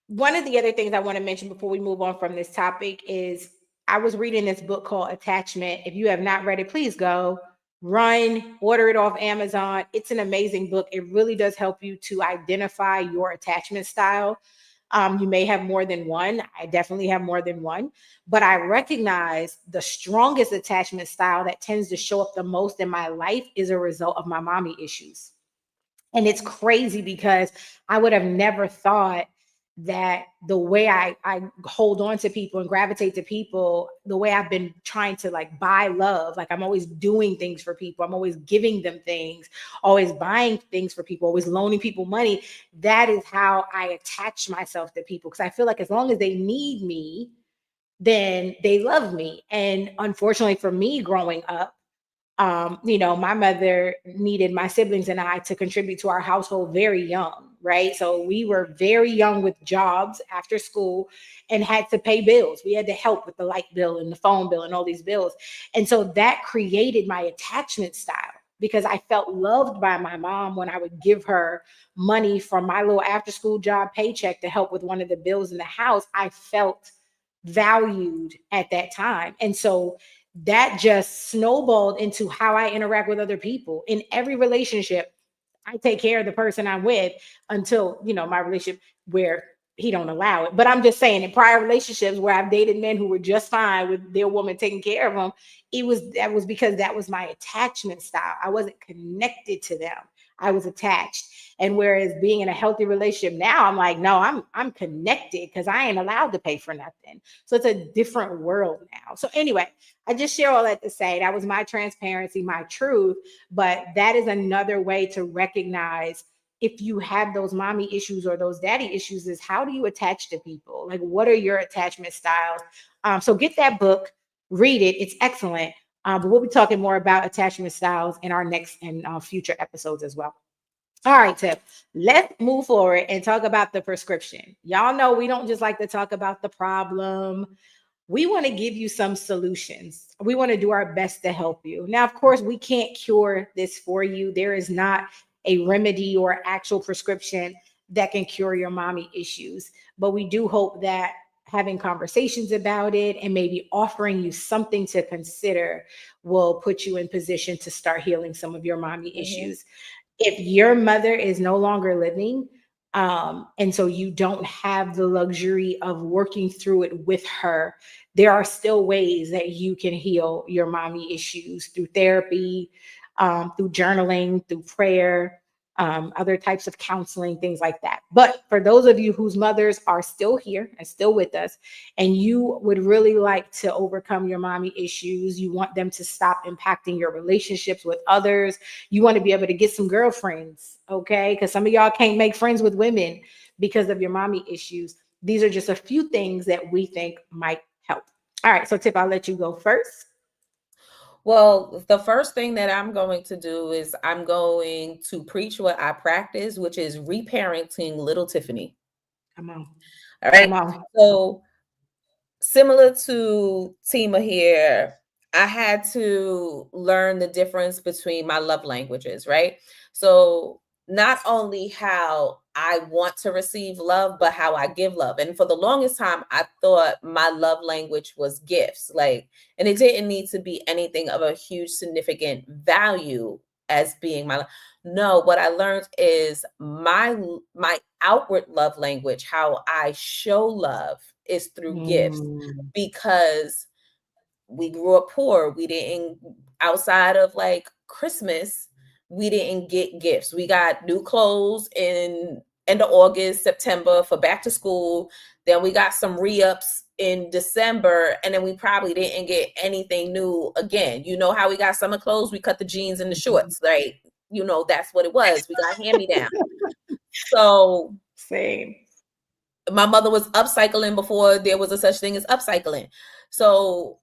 [SPEAKER 1] One of the other things I want to mention before we move on from this topic is I was reading this book called Attachment. If you have not read it, please go run, order it off Amazon. It's an amazing book. It really does help you to identify your attachment style. You may have more than one. I definitely have more than one, but I recognize the strongest attachment style that tends to show up the most in my life is a result of my mommy issues. And it's crazy because I would have never thought that the way I hold on to people and gravitate to people, the way I've been trying to like buy love, like I'm always doing things for people, I'm always giving them things, always buying things for people, always loaning people money. That is how I attach myself to people, because I feel like as long as they need me, then they love me. And unfortunately for me growing up, my mother needed my siblings and I to contribute to our household very young, right? So we were very young with jobs after school and had to pay bills. We had to help with the light bill and the phone bill and all these bills. And so that created my attachment style, because I felt loved by my mom when I would give her money from my little after school job paycheck to help with one of the bills in the house. I felt valued at that time. And so that just snowballed into how I interact with other people in every relationship. I take care of the person I'm with until, my relationship where he don't allow it. But I'm just saying, in prior relationships where I've dated men who were just fine with their woman taking care of them, that was because that was my attachment style. I wasn't connected to them. I was attached. And whereas being in a healthy relationship now, I'm like, no, I'm connected because I ain't allowed to pay for nothing. So it's a different world now. So anyway, I just share all that to say that was my transparency, my truth. But that is another way to recognize if you have those mommy issues or those daddy issues, is how do you attach to people? Like, what are your attachment styles? So get that book, read it. It's excellent. But we'll be talking more about attachment styles in our next and future episodes as well. All right, Tiff, let's move forward and talk about the prescription. Y'all know we don't just like to talk about the problem. We want to give you some solutions. We want to do our best to help you. Now, of course, we can't cure this for you. There is not a remedy or actual prescription that can cure your mommy issues. But we do hope that having conversations about it and maybe offering you something to consider will put you in position to start healing some of your mommy issues. If your mother is no longer living, and so you don't have the luxury of working through it with her, there are still ways that you can heal your mommy issues through therapy, through journaling, through prayer, other types of counseling, things like that. But for those of you whose mothers are still here and still with us, and you would really like to overcome your mommy issues, you want them to stop impacting your relationships with others, you want to be able to get some girlfriends, okay? Because some of y'all can't make friends with women because of your mommy issues. These are just a few things that we think might help. All right, so Tip, I'll let you go first.
[SPEAKER 2] Well, the first thing that I'm going to do is I'm going to preach what I practice, which is reparenting little Tiffany.
[SPEAKER 1] Come on.
[SPEAKER 2] All
[SPEAKER 1] Come
[SPEAKER 2] right.
[SPEAKER 1] on.
[SPEAKER 2] So, similar to Tima here, I had to learn the difference between my love languages, right? So, not only how I want to receive love, but how I give love. And for the longest time, I thought my love language was gifts, like, and it didn't need to be anything of a huge significant value as being my. No, what I learned is my outward love language, how I show love, is through gifts,
[SPEAKER 1] Mm.
[SPEAKER 2] because we grew up poor. We didn't, outside of like Christmas, we didn't get gifts. We got new clothes in end of August, September for back to school. Then we got some re-ups in December, and then we probably didn't get anything new again. You know how we got summer clothes? We cut the jeans and the shorts, right? That's what it was. We got hand-me-down. So
[SPEAKER 1] Same.
[SPEAKER 2] my mother was upcycling before there was a such thing as upcycling. So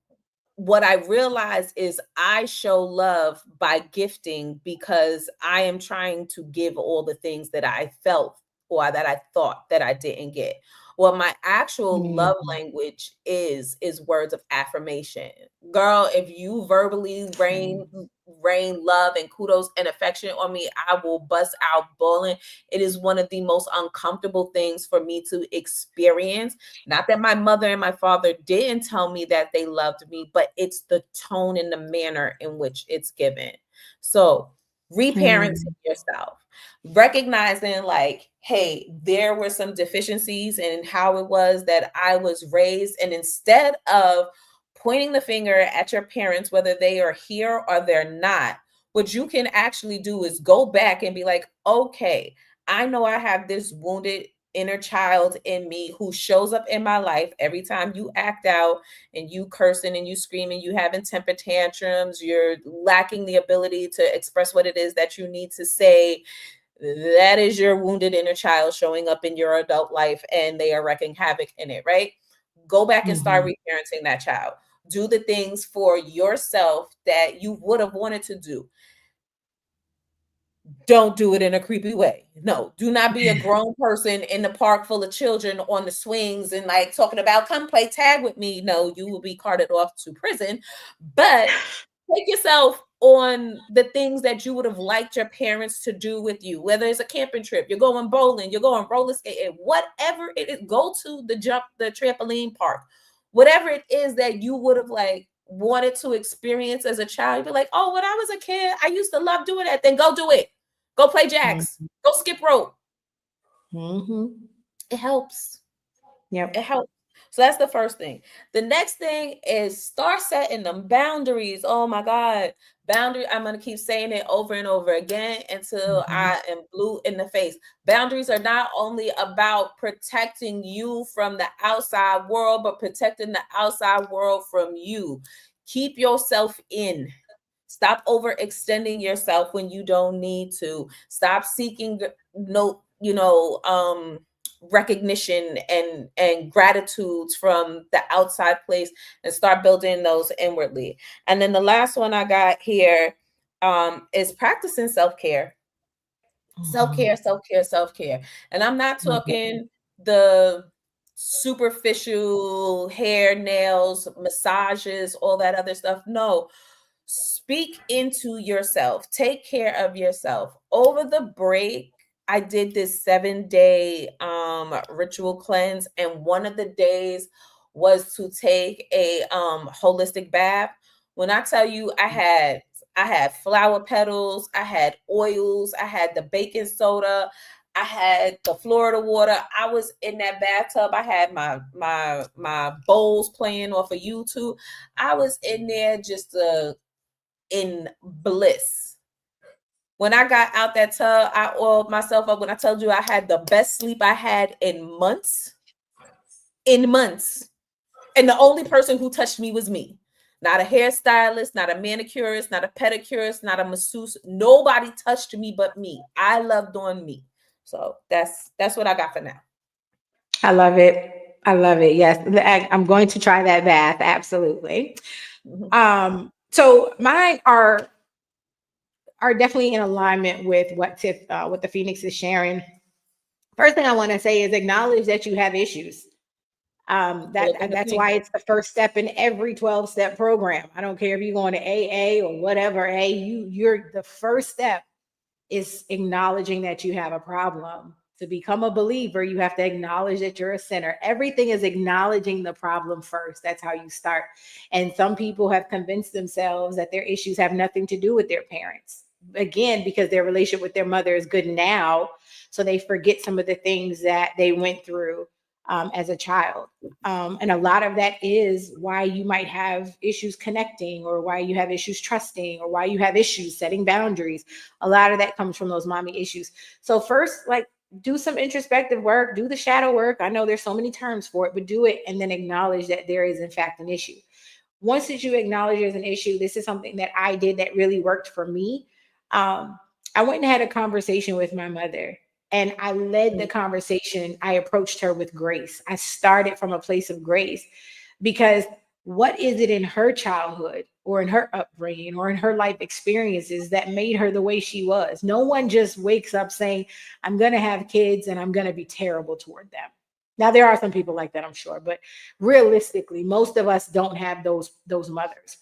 [SPEAKER 2] what I realized is I show love by gifting, because I am trying to give all the things that I felt or that I thought that I didn't get. What my actual love
[SPEAKER 1] Mm.
[SPEAKER 2] language is words of affirmation. Girl, if you verbally rain love and kudos and affection on me, I will bust out bawling. It is one of the most uncomfortable things for me to experience. Not that my mother and my father didn't tell me that they loved me, but it's the tone and the manner in which it's given. So, reparenting
[SPEAKER 1] Mm.
[SPEAKER 2] yourself, recognizing like, hey, there were some deficiencies in how it was that I was raised. And instead of pointing the finger at your parents, whether they are here or they're not, what you can actually do is go back and be like, okay, I know I have this wounded inner child in me who shows up in my life every time you act out and you cursing and you screaming, you having temper tantrums, you're lacking the ability to express what it is that you need to say. That is your wounded inner child showing up in your adult life, and they are wreaking havoc in it, right? Go back and start
[SPEAKER 1] Mhm.
[SPEAKER 2] reparenting that child. Do the things for yourself that you would have wanted to do. Don't do it in a creepy way. No, do not be a grown person in the park full of children on the swings and like talking about come play tag with me. No, you will be carted off to prison. But take yourself on the things that you would have liked your parents to do with you, whether it's a camping trip, you're going bowling, you're going roller skating, whatever it is, go to the trampoline park, whatever it is that you would have like wanted to experience as a child. You're like, oh, when I was a kid, I used to love doing that. Then go do it. Go play jacks.
[SPEAKER 1] Mhm.
[SPEAKER 2] Go skip rope.
[SPEAKER 1] Mhm.
[SPEAKER 2] It helps. It
[SPEAKER 1] Yep.
[SPEAKER 2] helps. So that's the first thing. The next thing is start setting them boundaries. Oh my God. Boundary. I'm going to keep saying it over and over again until
[SPEAKER 1] Mhm.
[SPEAKER 2] I am blue in the face. Boundaries are not only about protecting you from the outside world, but protecting the outside world from you. Keep yourself in. Stop overextending yourself when you don't need to. Stop seeking no, recognition and gratitudes from the outside place, and start building those inwardly. And then the last one I got here is practicing self-care.
[SPEAKER 1] Mhm.
[SPEAKER 2] Self-care, self-care, self-care. And I'm not
[SPEAKER 1] Love it.
[SPEAKER 2] talking the superficial hair, nails, massages, all that other stuff. No, speak into yourself. Take care of yourself. Over the break, I did this 7-day ritual cleanse, and one of the days was to take a holistic bath. When I tell you I had flower petals, I had oils, I had the baking soda, I had the Florida water. I was in that bathtub. I had my bowls playing off of YouTube. I was in there just in bliss. When I got out that tub, I oiled myself up. When I told you I had the best sleep I had in months. And the only person who touched me was me. Not a hairstylist, not a manicurist, not a pedicurist, not a masseuse. Nobody touched me but me. I loved on me. So that's what I got for now.
[SPEAKER 1] I love it. I love it. Yes. I'm going to try that bath. Absolutely.
[SPEAKER 2] Mhm.
[SPEAKER 1] So mine are definitely in alignment with what the Phoenix is sharing. First thing I want to say is acknowledge that you have issues.
[SPEAKER 2] Good thing to
[SPEAKER 1] That's
[SPEAKER 2] see.
[SPEAKER 1] why it's the first step in every 12-step program. I don't care if you're going to AA or whatever. You're the first step is acknowledging that you have a problem. To become a believer, you have to acknowledge that you're a sinner. Everything is acknowledging the problem first. That's how you start. And some people have convinced themselves that their issues have nothing to do with their parents. Again, because their relationship with their mother is good now. So they forget some of the things that they went through as a child. And a lot of that is why you might have issues connecting, or why you have issues trusting, or why you have issues setting boundaries. A lot of that comes from those mommy issues. So first, like, do some introspective work, do the shadow work. I know there's so many terms for it, but do it and then acknowledge that there is in fact an issue. Once that you acknowledge there's an issue, this is something that I did that really worked for me. Um, I went and had a conversation with my mother, and I led the conversation. I approached her with grace. I started from a place of grace, because what is it in her childhood or in her upbringing or in her life experiences that made her the way she was? No one just wakes up saying, I'm going to have kids and I'm going to be terrible toward them. Now there are some people like that, I'm sure, but realistically, most of us don't have those mothers.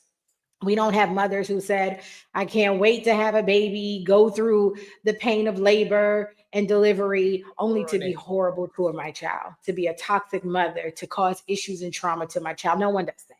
[SPEAKER 1] We don't have mothers who said, I can't wait to have a baby, go through the pain of labor and delivery, only to
[SPEAKER 2] Ruin
[SPEAKER 1] be
[SPEAKER 2] it.
[SPEAKER 1] horrible to my child, to be a toxic mother, to cause issues and trauma to my child. No one does that.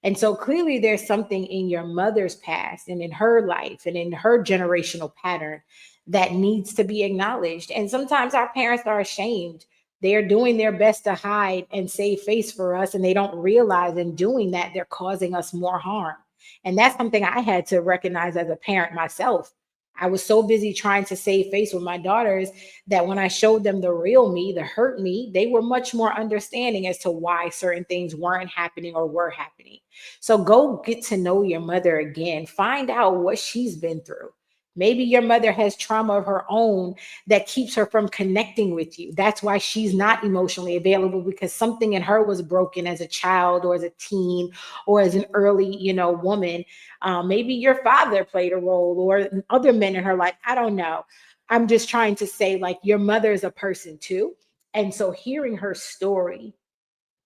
[SPEAKER 1] And so clearly there's something in your mother's past and in her life and in her generational pattern that needs to be acknowledged. And sometimes our parents are ashamed. They are doing their best to hide and save face for us, and they don't realize in doing that they're causing us more harm. And that's something I had to recognize as a parent myself. I was so busy trying to save face with my daughters that when I showed them the real me, the hurt me, they were much more understanding as to why certain things weren't happening or were happening. So go get to know your mother again. Find out what she's been through. Maybe your mother has trauma of her own that keeps her from connecting with you. That's why she's not emotionally available, because something in her was broken as a child or as a teen or as an early, woman. Maybe your father played a role or other men in her life. I don't know. I'm just trying to say, like, your mother is a person too. And so hearing her story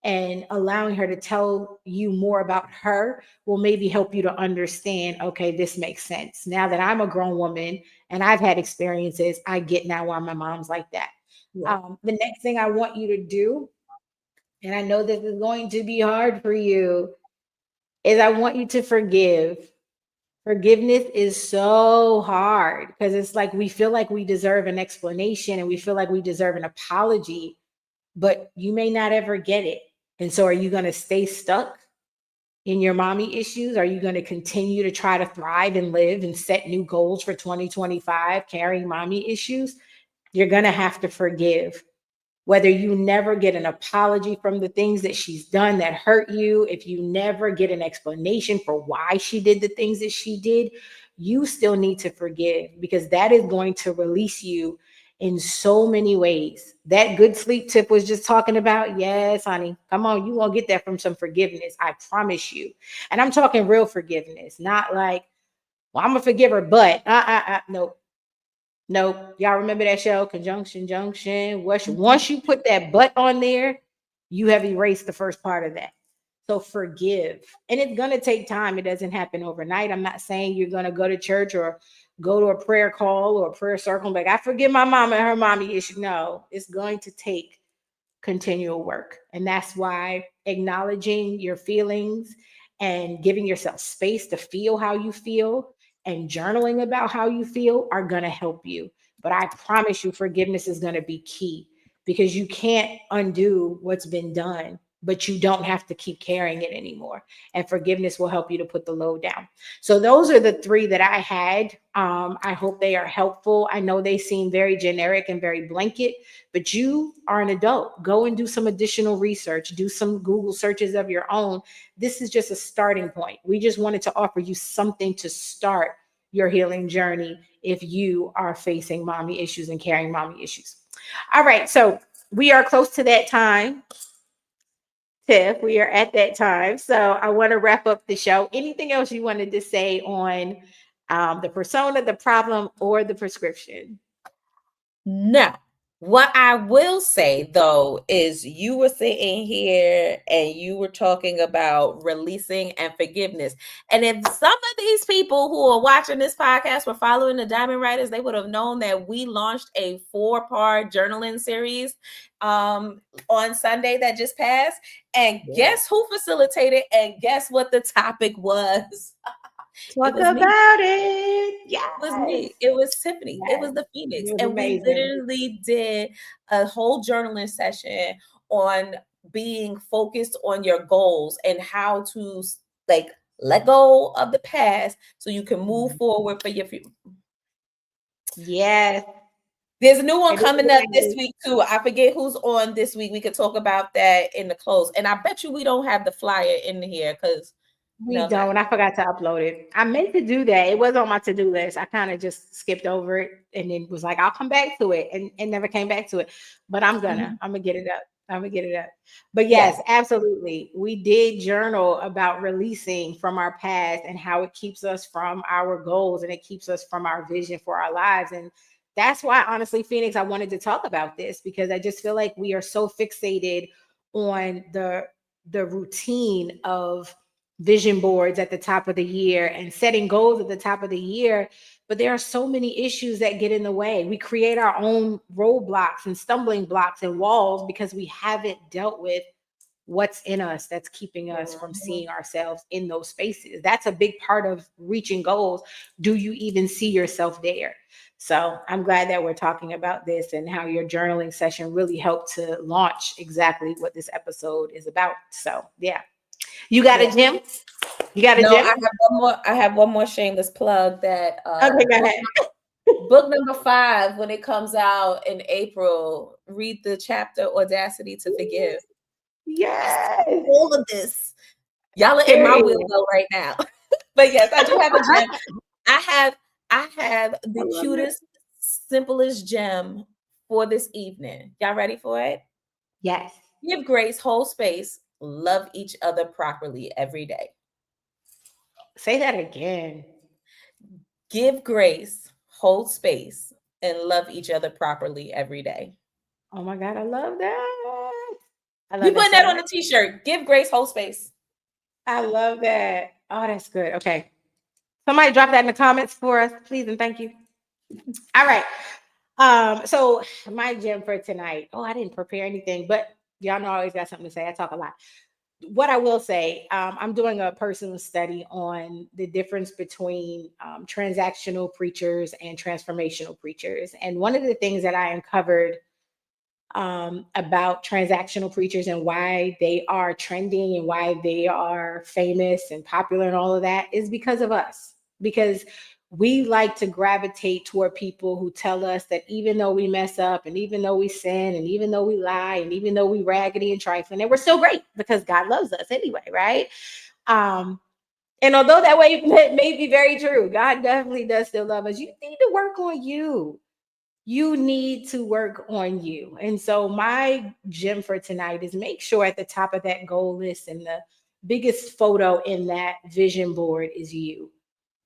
[SPEAKER 1] and allowing her to tell you more about her will maybe help you to understand, okay, this makes sense. Now that I'm a grown woman and I've had experiences, I get now why my mom's like that.
[SPEAKER 2] Yeah.
[SPEAKER 1] The next thing I want you to do, and I know this is going to be hard for you, is I want you to forgive. Forgiveness is so hard because it's like we feel like we deserve an explanation and we feel like we deserve an apology, but you may not ever get it. And so, are you going to stay stuck in your mommy issues? Are you going to continue to try to thrive and live and set new goals for 2025 carrying mommy issues? You're going to have to forgive. Whether you never get an apology from the things that she's done that hurt you, if you never get an explanation for why she did the things that she did, you still need to forgive, because that is going to release you in so many ways. That good sleep tip was just talking about. Yes, honey. Come on, you won't get that from some forgiveness. I promise you. And I'm talking real forgiveness, not like, well, I'm gonna forgive her, but no, no, y'all remember that show, Conjunction Junction? Once you put that but on there, you have erased the first part of that. So forgive. And it's going to take time. It doesn't happen overnight. I'm not saying you're going to go to church or go to a prayer call or a prayer circle. Like, I forgive my mama and her mommy issue. No, it's going to take continual work. And that's why acknowledging your feelings and giving yourself space to feel how you feel and journaling about how you feel are going to help you. But I promise you, forgiveness is going to be key, because you can't undo what's been done, but you don't have to keep carrying it anymore. And forgiveness will help you to put the load down. So those are the three that I had. I hope they are helpful. I know they seem very generic and very blanket, but you are an adult. Go and do some additional research, do some Google searches of your own. This is just a starting point. We just wanted to offer you something to start your healing journey if you are facing mommy issues and carrying mommy issues. All right, so we are close to that time, Tiff. We are at that time. So I want to wrap up the show. Anything else you wanted to say on the persona, the problem, or the prescription?
[SPEAKER 2] No. What I will say though is you were sitting here and you were talking about releasing and forgiveness. And if some of these people who are watching this podcast were following the Diamond Writers, they would have known that we launched a 4-part journaling series on Sunday that just passed. And guess who facilitated, and guess what the topic was?
[SPEAKER 1] Talk about it.
[SPEAKER 2] Yes. It was me. It was Tiffany. Yes. It was the Phoenix. And amazing. We literally did a whole journaling session on being focused on your goals and how to let go of the past so you can move forward for your future.
[SPEAKER 1] Yes.
[SPEAKER 2] There's a new one coming up this week too. I forget who's on this week. We could talk about that in the close. And I bet you we don't have the flyer in here because
[SPEAKER 1] we don't. I forgot to upload it. I meant to do that. It was on my to-do list. I kind of just skipped over it and then was like, I'll come back to it, and never came back to it. But I'm gonna get it up. I'm gonna get it up. But yes, absolutely. We did journal about releasing from our past and how it keeps us from our goals and it keeps us from our vision for our lives. And that's why, honestly, Phoenix, I wanted to talk about this, because I just feel like we are so fixated on the routine of vision boards at the top of the year and setting goals at the top of the year. But there are so many issues that get in the way. We create our own roadblocks and stumbling blocks and walls because we haven't dealt with what's in us that's keeping us from seeing ourselves in those spaces. That's a big part of reaching goals. Do you even see yourself there? So I'm glad that we're talking about this and how your journaling session really helped to launch exactly what this episode is about. So yeah. You got a gym? You got a gym?
[SPEAKER 2] I have one more shameless plug that
[SPEAKER 1] okay, go ahead.
[SPEAKER 2] Book number 5, when it comes out in April, read the chapter Audacity to Forgive.
[SPEAKER 1] Yes.
[SPEAKER 2] All of this. Y'all are in my wheel
[SPEAKER 1] Period.
[SPEAKER 2] though right now. But yes, I do have a gem. I have
[SPEAKER 1] I
[SPEAKER 2] the
[SPEAKER 1] love it.
[SPEAKER 2] cutest, simplest gem for this evening. Y'all ready for it?
[SPEAKER 1] Yes.
[SPEAKER 2] Give grace, hold space, love each other properly every day.
[SPEAKER 1] Say that again.
[SPEAKER 2] Give grace, hold space, and love each other properly every day.
[SPEAKER 1] Oh my God, I love that. I
[SPEAKER 2] We
[SPEAKER 1] love that
[SPEAKER 2] putting
[SPEAKER 1] so
[SPEAKER 2] that on
[SPEAKER 1] much.
[SPEAKER 2] a t-shirt. Give grace, hold space.
[SPEAKER 1] I love that. Oh, that's good. Okay. Somebody drop that in the comments for us, please, and thank you. All right. So my gem for tonight. Oh, I didn't prepare anything, but y'all know I always got something to say. I talk a lot. What I will say, I'm doing a personal study on the difference between transactional preachers and transformational preachers. And one of the things that I uncovered about transactional preachers and why they are trending and why they are famous and popular and all of that is because of us. Because we like to gravitate toward people who tell us that even though we mess up and even though we sin and even though we lie and even though we raggedy and trifling, and we're still great because God loves us anyway, right? Um, and although that way may be very true, God definitely does still love us. You need to work on you. You need to work on you. And so my gem for tonight is make sure at the top of that goal list and the biggest photo in that vision board is you.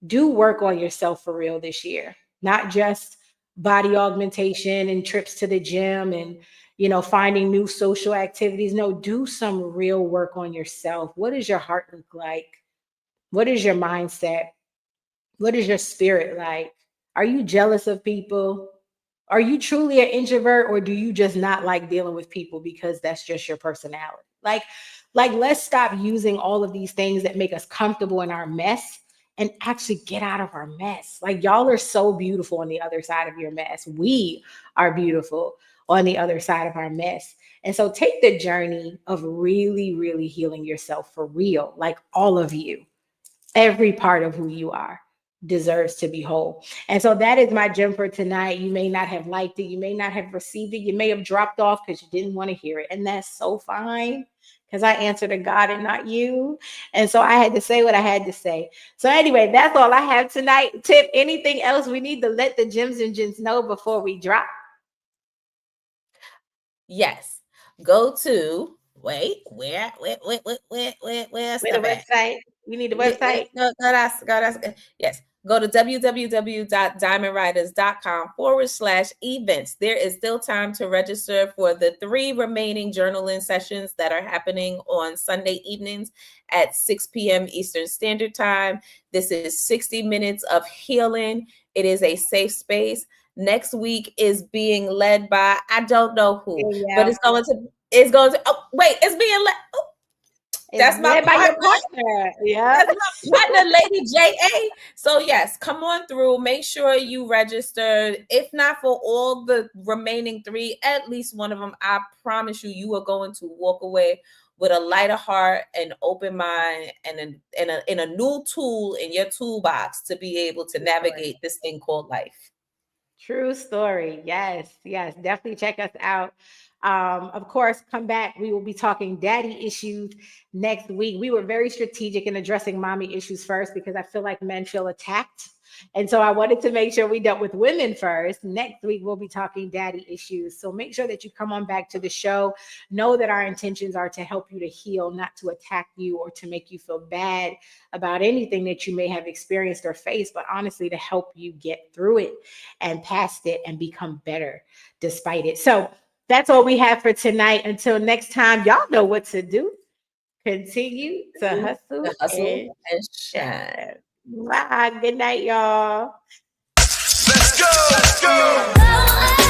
[SPEAKER 1] Do work on yourself for real this year, not just body augmentation and trips to the gym and finding new social activities. No, do some real work on yourself. What does your heart look like? What is your mindset? What is your spirit like? Are you jealous of people? Are you truly an introvert, or do you just not like dealing with people because that's just your personality? Like let's stop using all of these things that make us comfortable in our mess and actually get out of our mess. Like y'all are so beautiful on the other side of your mess. We are beautiful on the other side of our mess. And so take the journey of really, really healing yourself for real, like all of you. Every part of who you are deserves to be whole. And so that is my gem for tonight. You may not have liked it. You may not have received it. You may have dropped off because you didn't want to hear it. And that's so fine because I answered to God and not you. And so I had to say what I had to say. So anyway, that's all I have tonight. Tip, anything else we need to let the gems and gens know before we drop?
[SPEAKER 2] Yes. Go to where
[SPEAKER 1] Where the
[SPEAKER 2] stuff at?
[SPEAKER 1] website? You need the
[SPEAKER 2] Yeah,
[SPEAKER 1] website?
[SPEAKER 2] yes. Go to www.diamondwriters.com/events. There is still time to register for the 3 remaining journaling sessions that are happening on Sunday evenings at 6 p.m. Eastern Standard Time. This is 60 minutes of healing. It is a safe space. Next week is being led by I don't know who, but
[SPEAKER 1] Yeah.
[SPEAKER 2] oh wait, it's being led. Oh,
[SPEAKER 1] It's
[SPEAKER 2] that's my
[SPEAKER 1] led by your
[SPEAKER 2] partner.
[SPEAKER 1] partner. Yeah.
[SPEAKER 2] That's my partner, Lady J.A. So, yes, come on through. Make sure you registered. If not for all the remaining 3, at least one of them, I promise you, you are going to walk away with a lighter heart and open mind and a new tool in your toolbox to be able to navigate this thing called life.
[SPEAKER 1] True story. Yes, yes, definitely check us out. Of course, come back. We will be talking daddy issues next week. We were very strategic in addressing mommy issues first because I feel like men feel attacked. And so I wanted to make sure we dealt with women first. Next week, we'll be talking daddy issues. So make sure that you come on back to the show. Know that our intentions are to help you to heal, not to attack you or to make you feel bad about anything that you may have experienced or faced, but honestly, to help you get through it and past it and become better despite it. So that's all we have for tonight. Until next time, y'all know what to do. Continue to hustle
[SPEAKER 2] The hustle
[SPEAKER 1] and
[SPEAKER 2] and shine.
[SPEAKER 1] shine. Bye. Good night, y'all.
[SPEAKER 3] Let's go. Let's go.